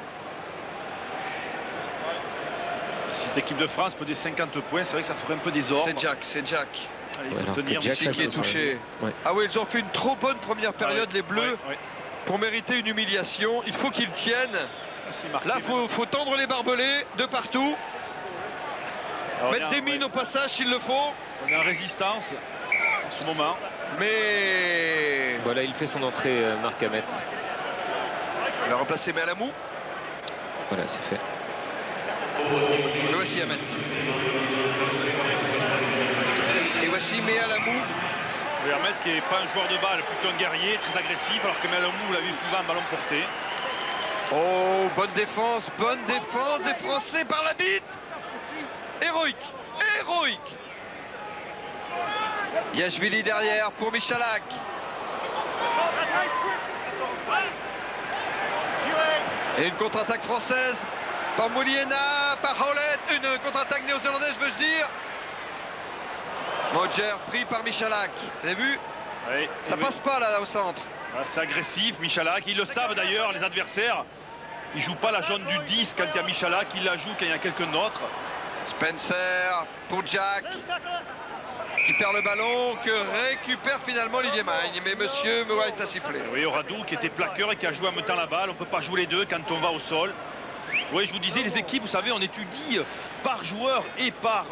Cette équipe de France peut des 50 points, c'est vrai que ça ferait un peu désordre. C'est Jack. Allez, il Ouais, faut alors tenir. que Jack Ici qui est reste au touché. sol. Ouais. Ah oui, ils ont fait une trop bonne première période, Ah ouais, les Bleus, ouais, ouais. pour mériter une humiliation. Il faut qu'ils tiennent. Ah, c'est marqué, Là, faut tendre les barbelés de partout. alors, Mettre des mines au passage s'il le faut. on est en résistance en ce moment. Mais Voilà, il fait son entrée, Marc Hamet. il a remplacé Mealamou. Voilà, c'est fait. Le voici Ahmed. Et voici Mealamou. Le Hermet qui n'est pas un joueur de balle, plutôt un guerrier, très agressif, alors que Mealamou, vous l'avez vu souvent, ballon porté. Oh, bonne défense des Français par la bite. Héroïque, héroïque. Yachvili derrière pour Michalak. Et une contre-attaque française par Mouliena, par Howlett, une contre-attaque néo-zélandaise, veux-je dire. Mojer pris par Michalak. Vous avez vu? Oui, Ça oui. passe pas là au centre. Ah, c'est agressif, Michalak. Ils le savent d'ailleurs, les adversaires. Ils ne jouent pas la jaune du 10 quand il y a Michalak. Ils la jouent quand il y a quelqu'un d'autre. Spencer pour Jack. Qui perd le ballon, que récupère finalement Olivier Magne. Mais monsieur White a sifflé. Oui, Radou qui était plaqueur et qui a joué en mettant la balle. On ne peut pas jouer les deux quand on va au sol. Oui, je vous disais, les équipes, vous savez, on étudie par joueur et par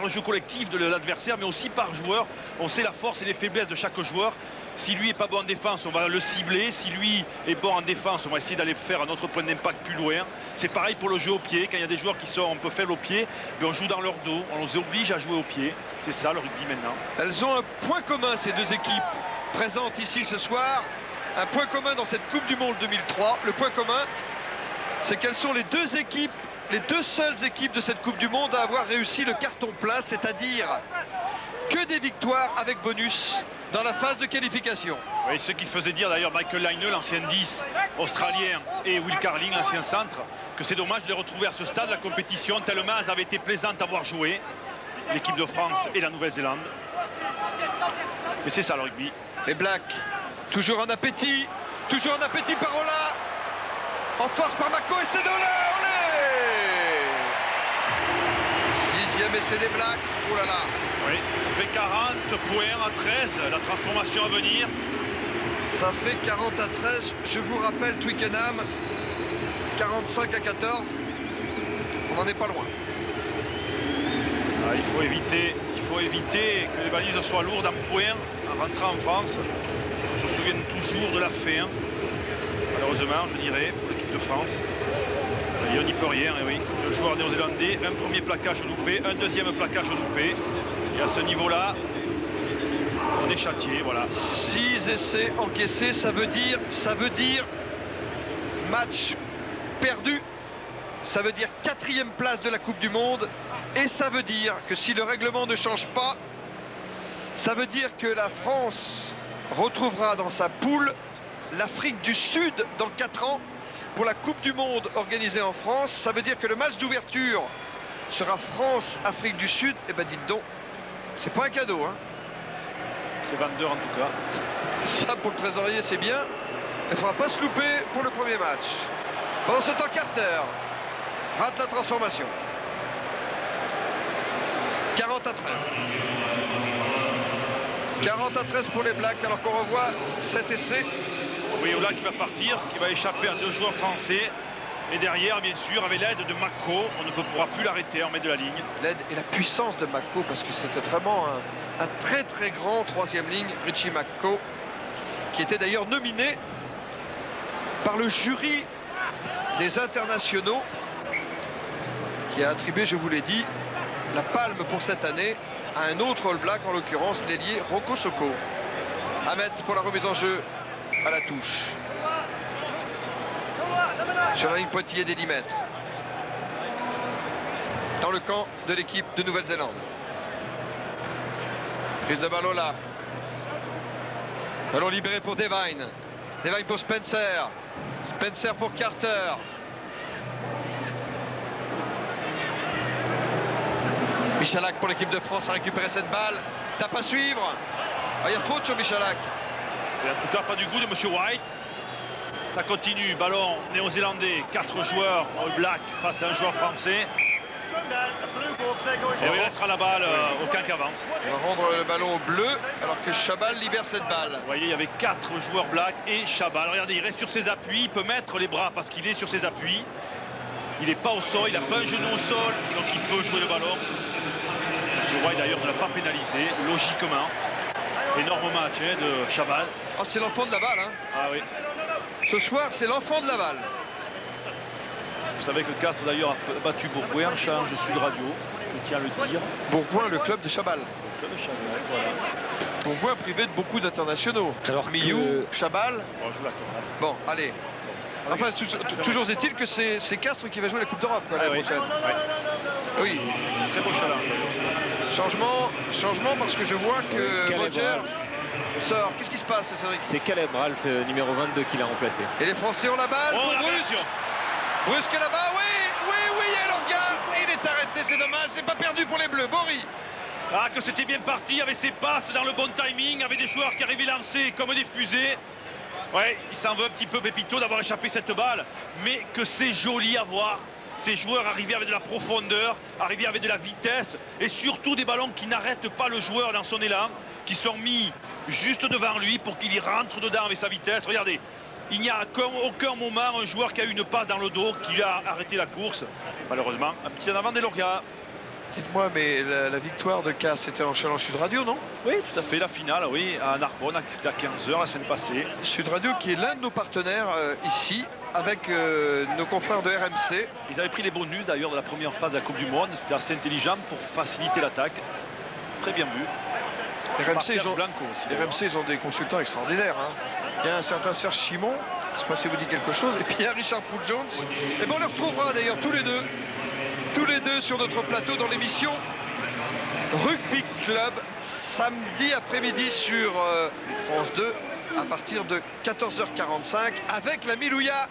le jeu collectif de l'adversaire, mais aussi par joueur. On sait la force et les faiblesses de chaque joueur. Si lui est pas bon en défense, on va le cibler. Si lui est bon en défense, on va essayer d'aller faire un autre point d'impact plus loin. C'est pareil pour le jeu au pied. Quand il y a des joueurs qui sont un peu faibles au pied, on joue dans leur dos. On les oblige à jouer au pied. C'est ça le rugby maintenant. Elles ont un point commun, ces deux équipes présentes ici ce soir. Un point commun dans cette Coupe du Monde 2003. Le point commun, c'est qu'elles sont les deux seules équipes de cette Coupe du Monde à avoir réussi le carton plein, c'est-à-dire que des victoires avec bonus dans la phase de qualification. Oui, ce qui faisait dire d'ailleurs Michael Laine, l'ancien 10 australien, et Will Carling, l'ancien centre, que c'est dommage de les retrouver à ce stade de la compétition, tellement elles avaient été plaisantes à voir jouer, l'équipe de France et la Nouvelle-Zélande. Mais c'est ça le rugby. Les Blacks, toujours en appétit par Ola, en force par Mako et c'est de là, olé! Sixième essai des Blacks, oh là là. Oui, ça fait 40 points à 13, la transformation à venir. Ça fait 40 à 13, je vous rappelle Twickenham, 45 à 14, on n'en est pas loin. Ah, il faut éviter que les balises soient lourdes en points en rentrant en France. On se souvient toujours de la fin, malheureusement je dirais, pour l'équipe de France. Et on n'y peut rien, et oui. Le joueur néo-zélandais, un premier plaquage loupé, un deuxième plaquage loupé. Et à ce niveau-là, on est châtié, voilà. 6 essais encaissés, ça veut dire match perdu. Ça veut dire 4e place de la Coupe du Monde. Et ça veut dire que si le règlement ne change pas, ça veut dire que la France retrouvera dans sa poule l'Afrique du Sud dans 4 ans pour la Coupe du Monde organisée en France. Ça veut dire que le match d'ouverture sera France-Afrique du Sud. Et ben dites donc, c'est pas un cadeau, hein. C'est vendeur en tout cas. Ça pour le trésorier c'est bien. Il ne faudra pas se louper pour le premier match. Pendant ce temps, Carter rate la transformation. 40 à 13. 40 à 13 pour les Blacks alors qu'on revoit cet essai. Oui, Ola qui va partir, qui va échapper à 2 joueurs français. Et derrière, bien sûr, avec l'aide de Mako, on ne pourra plus l'arrêter en mettre de la ligne. L'aide et la puissance de Mako, parce que c'était vraiment un très très grand 3e ligne, Richie Mako, qui était d'ailleurs nominé par le jury des internationaux, qui a attribué, je vous l'ai dit, la palme pour cette année à un autre All Black, en l'occurrence l'ailier Roko Soko. Ahmed pour la remise en jeu à la touche. Sur la ligne pointillée des 10 mètres. Dans le camp de l'équipe de Nouvelle-Zélande. Prise de ballon là. Ballon libéré pour Devine. Devine pour Spencer. Spencer pour Carter. Michalak pour l'équipe de France a récupéré cette balle. Tape à suivre. Ah, il y a faute sur Michalak. Et en tout cas, pas du goût de Monsieur White. Ça continue. Ballon néo-zélandais. 4 joueurs All Black face à un joueur français. Et il laissera la balle au camp qui avance. On va rendre le ballon au bleu alors que Chabal libère cette balle. Vous voyez, il y avait 4 joueurs Black et Chabal. Regardez, il reste sur ses appuis. Il peut mettre les bras parce qu'il est sur ses appuis. Il n'est pas au sol. Il n'a pas un genou au sol. Donc il peut jouer le ballon. Monsieur White d'ailleurs ne l'a pas pénalisé, logiquement. Énorme match de Chabal. Oh, c'est l'enfant de Laval. Hein. Ah oui. Ce soir, c'est l'enfant de Laval. Vous savez que Castres d'ailleurs a battu Bourgoin en Challenge Sud Radio, je tiens à le dire. Bourgoin, le club de Chabal. Le club de Chabal, voilà. Bourgoin privé de beaucoup d'internationaux. Alors Millau, Chabal. Bon, je vous l'accorde. Bon, allez. Enfin, toujours est-il que c'est Castres qui va jouer la Coupe d'Europe l'année prochaine. Oui. Très beau challenge. Changement parce que je vois que Caleb Roger Ralph. sort. Qu'est-ce qui se passe, Cédric? C'est Caleb Ralph, numéro 22, qui l'a remplacé. Et les Français ont la balle Oh, pour la Brusque. pression. Brusque est là-bas, oui, et Lorga, il est arrêté, c'est dommage, c'est pas perdu pour les Bleus. Bory. Ah, que c'était bien parti, avec ses passes dans le bon timing, avec des joueurs qui arrivaient lancés comme des fusées. Ouais, il s'en veut un petit peu Pépito d'avoir échappé cette balle, mais que c'est joli à voir. Ces joueurs arrivés avec de la profondeur, arrivés avec de la vitesse, et surtout des ballons qui n'arrêtent pas le joueur dans son élan, qui sont mis juste devant lui pour qu'il y rentre dedans avec sa vitesse. Regardez, il n'y a aucun moment un joueur qui a eu une passe dans le dos qui lui a arrêté la course. Malheureusement, un petit en avant des Lorga. Dites-moi, mais la victoire de Cass, c'était en Challenge Sud Radio, non? Oui, tout à fait, la finale, oui, à Narbonne, c'était à 15h la semaine passée. Sud Radio qui est l'un de nos partenaires ici, avec nos confrères de RMC. Ils avaient pris les bonus d'ailleurs de la première phase de la Coupe du Monde, c'était assez intelligent pour faciliter l'attaque. Très bien vu. RMC, ils ont, Blanco aussi, d'ailleurs. RMC, ils ont des consultants extraordinaires. Hein. Il y a un certain Serge Chimon, je ne sais pas si vous dit quelque chose, et puis il y a Richard Poul-Jones. Et bien on les retrouvera d'ailleurs tous les deux sur notre plateau dans l'émission Rugby Club, samedi après-midi sur France 2 à partir de 14h45 avec la Milouya.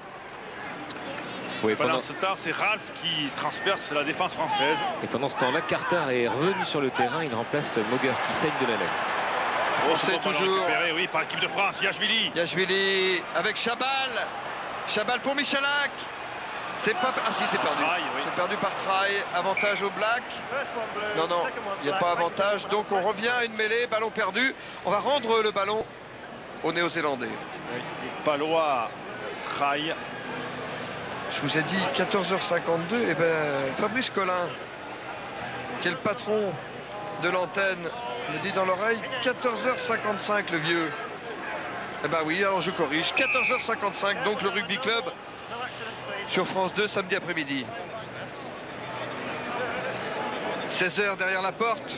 Oui, Pendant ce temps, c'est Ralph qui transperce la défense française. Et pendant ce temps-là, Carter est revenu sur le terrain. Il remplace Moger qui saigne de la lèvre. On sait toujours. Récupéré, oui, par l'équipe de France, Yachvili. Yachvili avec Chabal. Chabal pour Michalak. C'est pas... Ah si, c'est perdu. Oui. C'est perdu par try. Avantage au Black. Non, il n'y a pas avantage. Donc on revient à une mêlée. Ballon perdu. On va rendre le ballon aux Néo-Zélandais. Palois, try. Je vous ai dit 14h52. Et ben Fabrice Collin, qui est le patron de l'antenne, me dit dans l'oreille 14h55 le vieux. Eh ben oui, alors je corrige. 14h55, donc le Rugby Club sur France 2 samedi après-midi. 16h derrière la porte.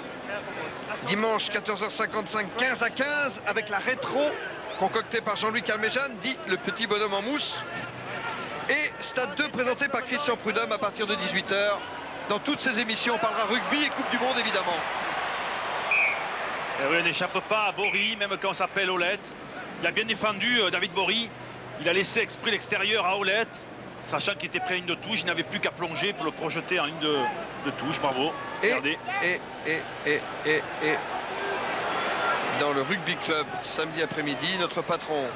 Dimanche 14h55, 15-15 avec la rétro concoctée par Jean-Louis Calmejane, dit le petit bonhomme en mousse. Et Stade 2 présenté par Christian Prudhomme à partir de 18h. Dans toutes ces émissions, on parlera rugby et Coupe du Monde évidemment. Et oui, on n'échappe pas à Bory, même quand on s'appelle Olette. Il a bien défendu David Bory. Il a laissé exprès l'extérieur à Olette, sachant qu'il était prêt à une de touche. Il n'avait plus qu'à plonger pour le projeter en ligne de touche. Bravo. Regardez. Et dans le Rugby Club samedi après-midi, notre patron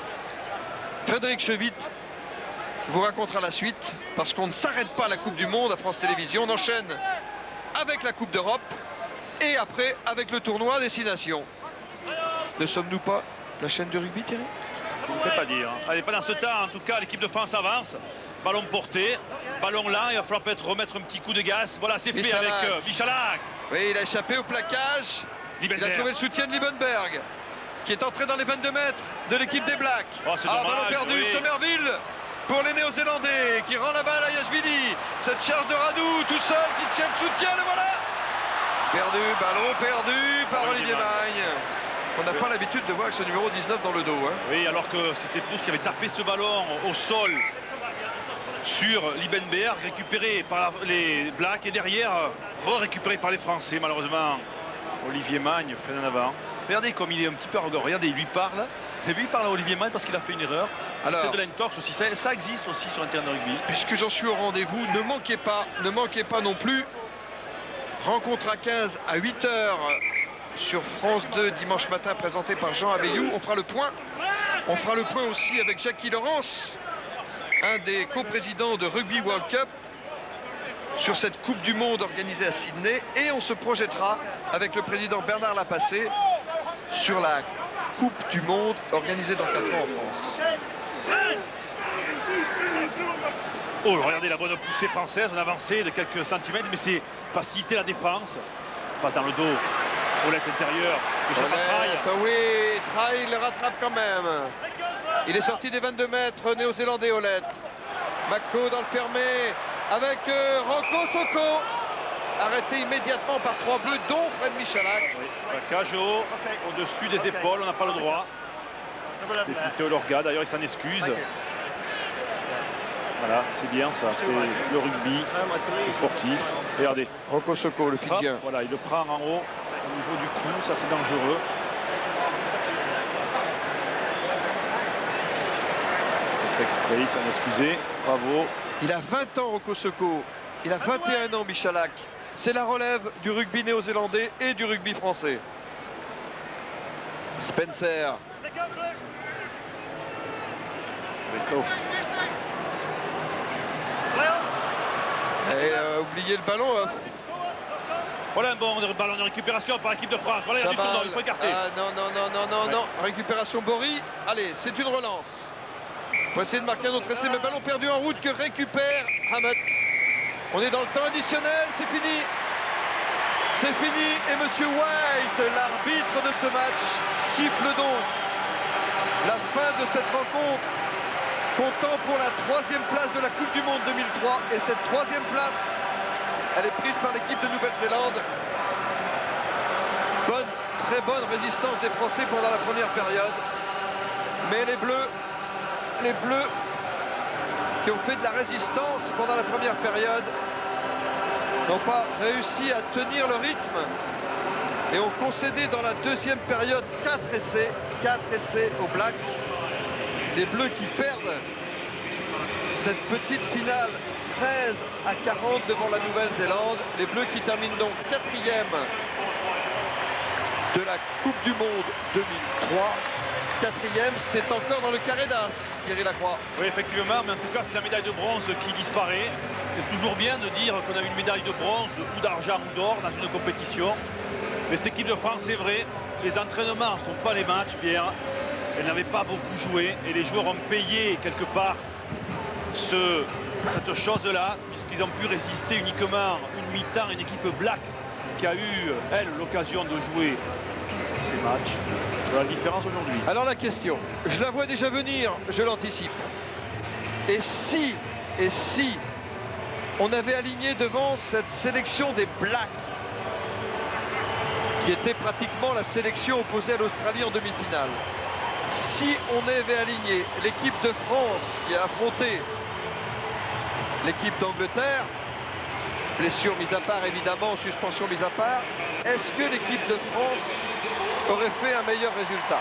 Frédéric Chevitte vous racontera la suite, parce qu'on ne s'arrête pas à la Coupe du Monde à France Télévisions. On enchaîne avec la Coupe d'Europe et après avec le tournoi Destination. Ne sommes-nous pas la chaîne du rugby, Thierry? Je ne vous fais pas dire. Allez, pendant ce temps, en tout cas, l'équipe de France avance. Ballon porté, ballon là, il va falloir peut-être remettre un petit coup de gaz. Voilà, c'est fait Michalak. avec Michalak. Oui, il a échappé au plaquage. Il a trouvé le soutien de Liebenberg, qui est entré dans les 22 mètres de l'équipe des Blacks. Oh, c'est ballon dommage, perdu, oui. Somerville pour les Néo-Zélandais, qui rend la balle à Yachvili. Cette charge de Radou, tout seul, qui tient le soutien, le voilà. Perdu, ballon perdu par Olivier Magne. On n'a pas l'habitude de voir avec ce numéro 19 dans le dos. Hein. Oui, alors que c'était Proust qui avait tapé ce ballon au sol sur Liebenberg, récupéré par les Blacks et derrière, récupéré par les Français. Malheureusement, Olivier Magne fait en avant. Regardez comme il est un petit peu arrogant. Regardez, il lui parle. Et puis il parle à Olivier Mann parce qu'il a fait une erreur. Alors, C'est de l'intox aussi, ça existe aussi sur un terrain de rugby. puisque j'en suis au rendez-vous, ne manquez pas non plus. Rencontre à 15 à 8 h sur France 2 dimanche matin, présenté par Jean Abeillou. On fera le point. On fera le point aussi avec Jackie Laurence, un des coprésidents de Rugby World Cup, sur cette Coupe du Monde organisée à Sydney. Et on se projettera avec le président Bernard Lapassé sur la Coupe du Monde organisée dans 4 ans en France. Oh, regardez la bonne poussée française, on avancée de quelques centimètres, mais c'est faciliter la défense. Pas dans le dos, Olette intérieur, oui, Traille le rattrape quand même. Il est sorti des 22 mètres, néo-zélandais Olette. Mako dans le fermé, avec Rocco Soko. Arrêté immédiatement par 3 bleus, dont Fred Michalak. Oui, la cage haut, au-dessus des épaules, on n'a pas le droit. Pépito Lorga, d'ailleurs il s'en excuse. Voilà, c'est bien ça, c'est le rugby, c'est sportif. Regardez, Rocco Soko, le Fidjien. hop, voilà, il le prend en haut, au niveau du cou, ça c'est dangereux. Il fait exprès, il s'en excusé, bravo. Il a 20 ans, Rocco Soko. Il a 21 ans, Michalak. C'est la relève du rugby néo-zélandais et du rugby français. Spencer. Et oubliez le ballon. Voilà un bon ballon de récupération par l'équipe de France. Voilà, il y a du son, il faut écarter. Non. Récupération Bory. Allez, c'est une relance. Pour essayer de marquer un autre essai, mais ballon perdu en route que récupère Hamet. On est dans le temps additionnel, c'est fini. C'est fini et Monsieur White, l'arbitre de ce match, siffle donc la fin de cette rencontre, comptant pour la 3e place de la Coupe du Monde 2003. Et cette 3e place, elle est prise par l'équipe de Nouvelle-Zélande. Très bonne résistance des Français pendant la première période. Mais les Bleus qui ont fait de la résistance pendant la première période n'ont pas réussi à tenir le rythme et ont concédé dans la 2e période 4 essais aux Blacks. Les Bleus qui perdent cette petite finale 13 à 40 devant la Nouvelle-Zélande. Les Bleus qui terminent donc 4e de la Coupe du Monde 2003. 4e, c'est encore dans le carré d'as, Thierry Lacroix. Oui, effectivement, mais en tout cas, c'est la médaille de bronze qui disparaît. C'est toujours bien de dire qu'on a une médaille de bronze ou d'argent ou d'or dans une compétition. Mais cette équipe de France, c'est vrai, les entraînements ne sont pas les matchs, Pierre. Elle n'avait pas beaucoup joué et les joueurs ont payé quelque part cette chose-là, puisqu'ils ont pu résister uniquement une mi-temps à une équipe black qui a eu, elle, l'occasion de jouer ces matchs. La différence aujourd'hui. Alors la question, je la vois déjà venir, je l'anticipe. Et si on avait aligné devant cette sélection des Blacks, qui était pratiquement la sélection opposée à l'Australie en demi-finale, si on avait aligné l'équipe de France qui a affronté l'équipe d'Angleterre, blessure mise à part évidemment, suspension mise à part, est-ce que l'équipe de France aurait fait un meilleur résultat?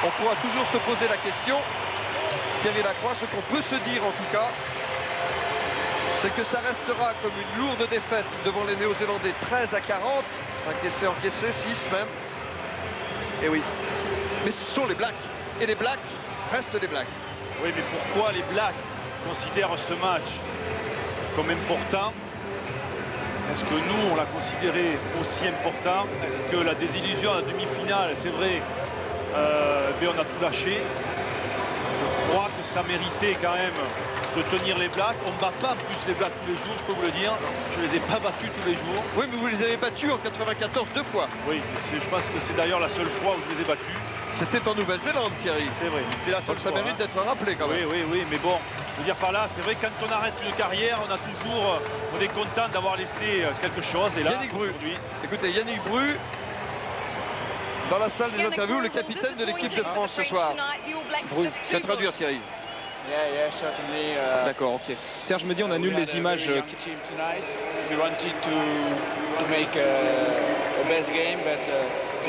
On pourra toujours se poser la question. Thierry Lacroix, ce qu'on peut se dire en tout cas, c'est que ça restera comme une lourde défaite devant les Néo-Zélandais 13 à 40, encaissé, 6 même. Et oui, mais ce sont les Blacks, et les Blacks restent les Blacks. Oui, mais pourquoi les Blacks considèrent ce match comme important? Est-ce que nous, on l'a considéré aussi important? Est-ce que la désillusion à la demi-finale, c'est vrai, on a tout lâché? Je crois que ça méritait quand même de tenir les Blacks. On ne bat pas plus les Blacks tous les jours, je peux vous le dire. Je ne les ai pas battus tous les jours. Oui, mais vous les avez battus en 94 2 fois. Oui, je pense que c'est d'ailleurs la seule fois où je les ai battus. C'était en Nouvelle-Zélande, Thierry. C'est vrai, c'était la seule fois. Ça mérite d'être rappelé quand même. Oui, mais bon, je veux dire par là, c'est vrai que quand on arrête une carrière, on est content d'avoir laissé quelque chose. Et là, Yannick Bru. Écoutez, Yannick Bru, dans la salle des interviews, le capitaine de l'équipe de France ce soir. Bru, tu vas traduire, Thierry. D'accord, ok. Serge me dit on annule les images. We wanted to make a best game, but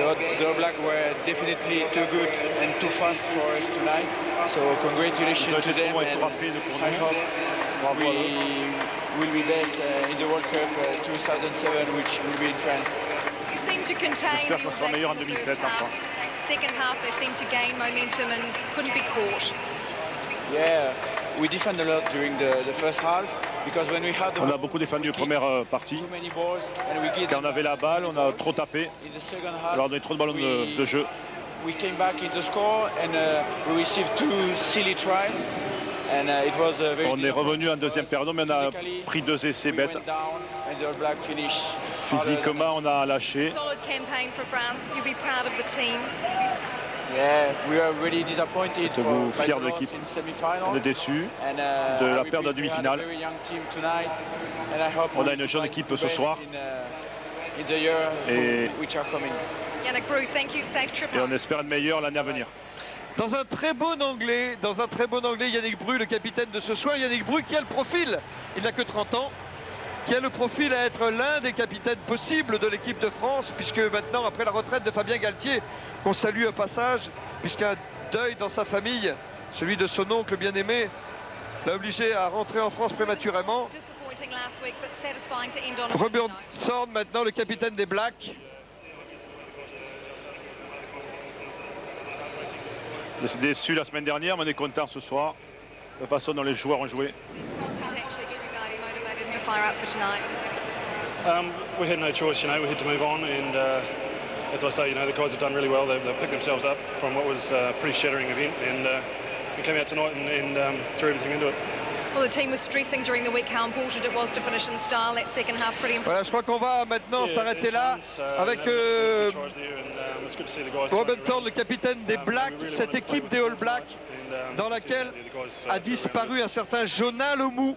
The All Blacks were definitely too good and too fast for us tonight. So congratulations to them. And I hope we will be best in the World Cup 2007, which will be in France. You seem to contain the All Blacks in the first half. Second half, they seemed to gain momentum and couldn't be caught. Yeah, we defend a lot during the first half. On a beaucoup défendu première partie. Quand on avait la balle, on a trop tapé. Alors on a donné trop de ballons de jeu. On est revenu en deuxième période, mais on a pris 2 essais bêtes. Physiquement, on a lâché. Êtes-vous fiers de l'équipe? On est déçus de la perte de la demi-finale. On a une jeune équipe ce soir. Et on espère le meilleur l'année à venir. Dans un très bon anglais, Yannick Bru, le capitaine de ce soir. Yannick Bru qui a le profil, il n'a que 30 ans, qui a le profil à être l'un des capitaines possibles de l'équipe de France, puisque maintenant, après la retraite de Fabien Galtier, qu'on salue au passage, puisqu'un deuil dans sa famille, celui de son oncle bien-aimé, l'a obligé à rentrer en France prématurément. Robert Thorne, maintenant le capitaine des Blacks. On était déçus la semaine dernière, mais on est content ce soir, de la façon dont les joueurs ont joué. We had no choice, we had to move on, and as I say, the guys have done really well. They've picked themselves up from what was a pretty shattering event, and we came out tonight and threw everything into it. Well, the team was stressing during the week how important it was to finish in style. That second half pretty important. Voilà, je crois qu'on va maintenant s'arrêter là avec Robert Thorne, le capitaine des Blacks, cette équipe des All Blacks dans laquelle a disparu un certain Jonah Lomu.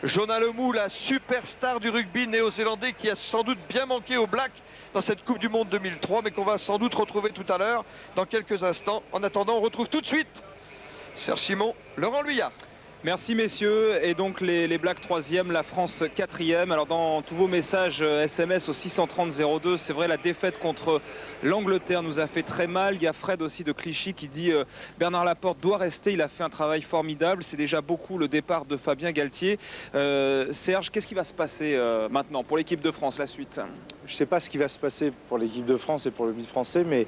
Jonah Lomu, la superstar du rugby néo-zélandais qui a sans doute bien manqué aux Blacks dans cette Coupe du Monde 2003, mais qu'on va sans doute retrouver tout à l'heure dans quelques instants. En attendant, on retrouve tout de suite Serge Simon, Laurent Luyat. Merci messieurs, et donc les Blacks 3e, la France 4e. Alors dans tous vos messages SMS au 630-02, c'est vrai, la défaite contre l'Angleterre nous a fait très mal. Il y a Fred aussi de Clichy qui dit Bernard Laporte doit rester, il a fait un travail formidable. C'est déjà beaucoup le départ de Fabien Galtier. Serge, qu'est-ce qui va se passer maintenant pour l'équipe de France, la suite? Je ne sais pas ce qui va se passer pour l'équipe de France et pour le rugby français, mais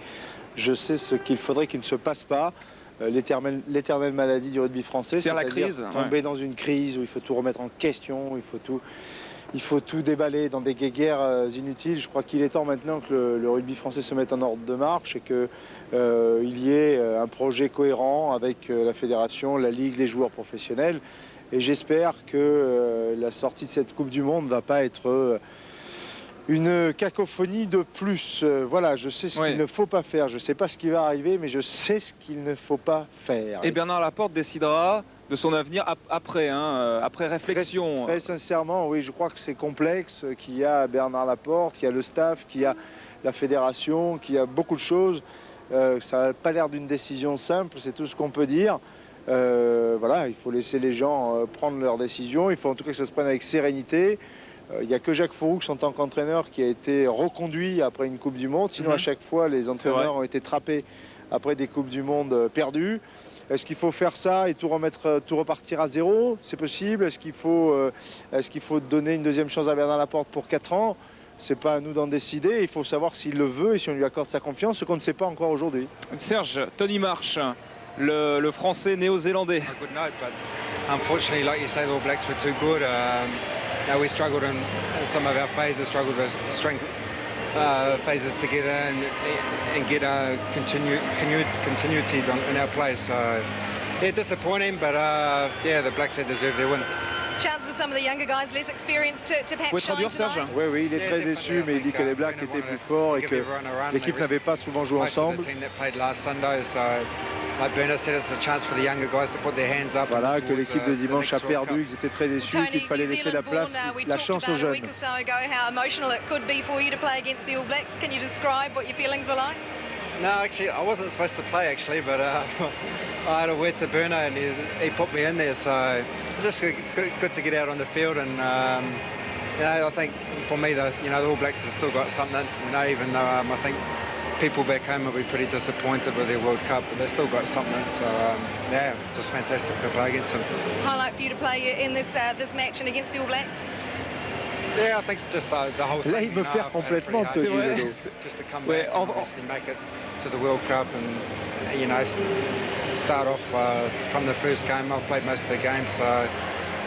je sais ce qu'il faudrait qu'il ne se passe pas. L'éternelle maladie du rugby français, c'est la crise, tomber dans une crise où il faut tout remettre en question, il faut tout déballer dans des guéguerres inutiles. Je crois qu'il est temps maintenant que le rugby français se mette en ordre de marche et qu'il y ait un projet cohérent avec la fédération, la ligue, les joueurs professionnels. Et j'espère que la sortie de cette Coupe du Monde ne va pas être une cacophonie de plus. Voilà, je sais ce qu'il ne faut pas faire. Je ne sais pas ce qui va arriver, mais je sais ce qu'il ne faut pas faire. Et Bernard Laporte décidera de son avenir après, après réflexion. Très sincèrement, oui, je crois que c'est complexe, qu'il y a Bernard Laporte, qu'il y a le staff, qu'il y a la fédération, qu'il y a beaucoup de choses. Ça n'a pas l'air d'une décision simple, c'est tout ce qu'on peut dire. Voilà, il faut laisser les gens prendre leurs décisions. Il faut en tout cas que ça se prenne avec sérénité. Il n'y a que Jacques Fouroux en tant qu'entraîneur qui a été reconduit après une Coupe du Monde. Sinon, à chaque fois, les entraîneurs ont été trappés après des Coupes du Monde perdues. Est-ce qu'il faut faire ça et tout repartir à zéro? C'est possible. Est-ce qu'il faut donner une deuxième chance à Bernard Laporte pour 4 ans? C'est pas à nous d'en décider. Il faut savoir s'il le veut et si on lui accorde sa confiance, ce qu'on ne sait pas encore aujourd'hui. Serge, Tony Marsh, le Français néo-zélandais. Good night, but unfortunately, like you say, the All Blacks were too good. Now we struggled in some of our phases, struggled to string phases together and get continuity in our play. So yeah, disappointing, but yeah, the Blacks had deserved their win. Chance for some of the younger guys, less experienced, to perhaps traduire, shine Serge? tonight. Oui, il est très déçu, mais il dit que les Blacks étaient plus forts et que l'équipe n'avait pas souvent joué ensemble. Voilà, que l'équipe de dimanche a perdu, qu'ils étaient très déçus, qu'il fallait laisser la place, la chance aux jeunes. No, actually, I wasn't supposed to play, actually, but I had a word to Bruno and he put me in there, so it was just good to get out on the field. And I think for me, the All Blacks have still got something, even though I think people back home will be pretty disappointed with their World Cup, but they've still got something. So yeah, just fantastic to play against them. Highlight for you to play in this match and against the All Blacks? Yeah, I think it's just the whole thing. Là, il me perd complètement, Tony Lelo. Just to come back and obviously make it to the World Cup and, you know, start off from the first game. I've played most of the games, so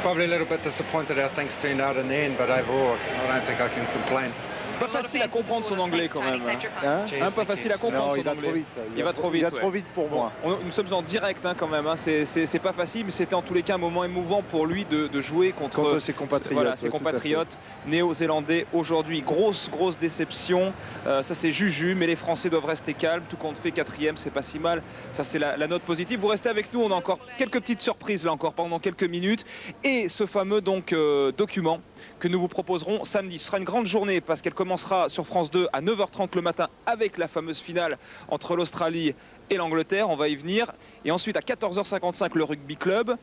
probably a little bit disappointed how things turned out in the end, but overall, I don't think I can complain. Pas facile à comprendre son anglais quand même. Hein, pas facile à comprendre son anglais. Il va trop vite. Il va trop vite pour moi. Nous sommes en direct quand même. Hein. C'est pas facile, mais c'était en tous les cas un moment émouvant pour lui de jouer contre ses compatriotes. Voilà, ses compatriotes néo-zélandais aujourd'hui. Grosse déception. Ça c'est Juju, mais les Français doivent rester calmes. Tout compte fait, 4e, c'est pas si mal. Ça c'est la note positive. Vous restez avec nous. On a encore quelques petites surprises là encore pendant quelques minutes. Et ce fameux donc document que nous vous proposerons samedi. Ce sera une grande journée parce qu'elle commencera sur France 2 à 9h30 le matin avec la fameuse finale entre l'Australie et l'Angleterre. On va y venir. Et ensuite à 14h55 le Rugby Club.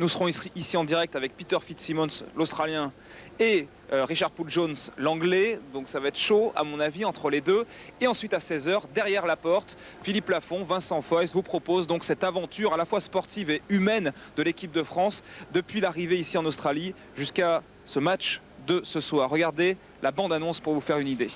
Nous serons ici en direct avec Peter Fitzsimmons, l'Australien, et Richard Poole-Jones, l'Anglais. Donc ça va être chaud à mon avis entre les deux. Et ensuite à 16h, derrière la porte, Philippe Lafont, Vincent Foyce vous propose donc cette aventure à la fois sportive et humaine de l'équipe de France depuis l'arrivée ici en Australie jusqu'à ce match de ce soir. Regardez la bande-annonce pour vous faire une idée.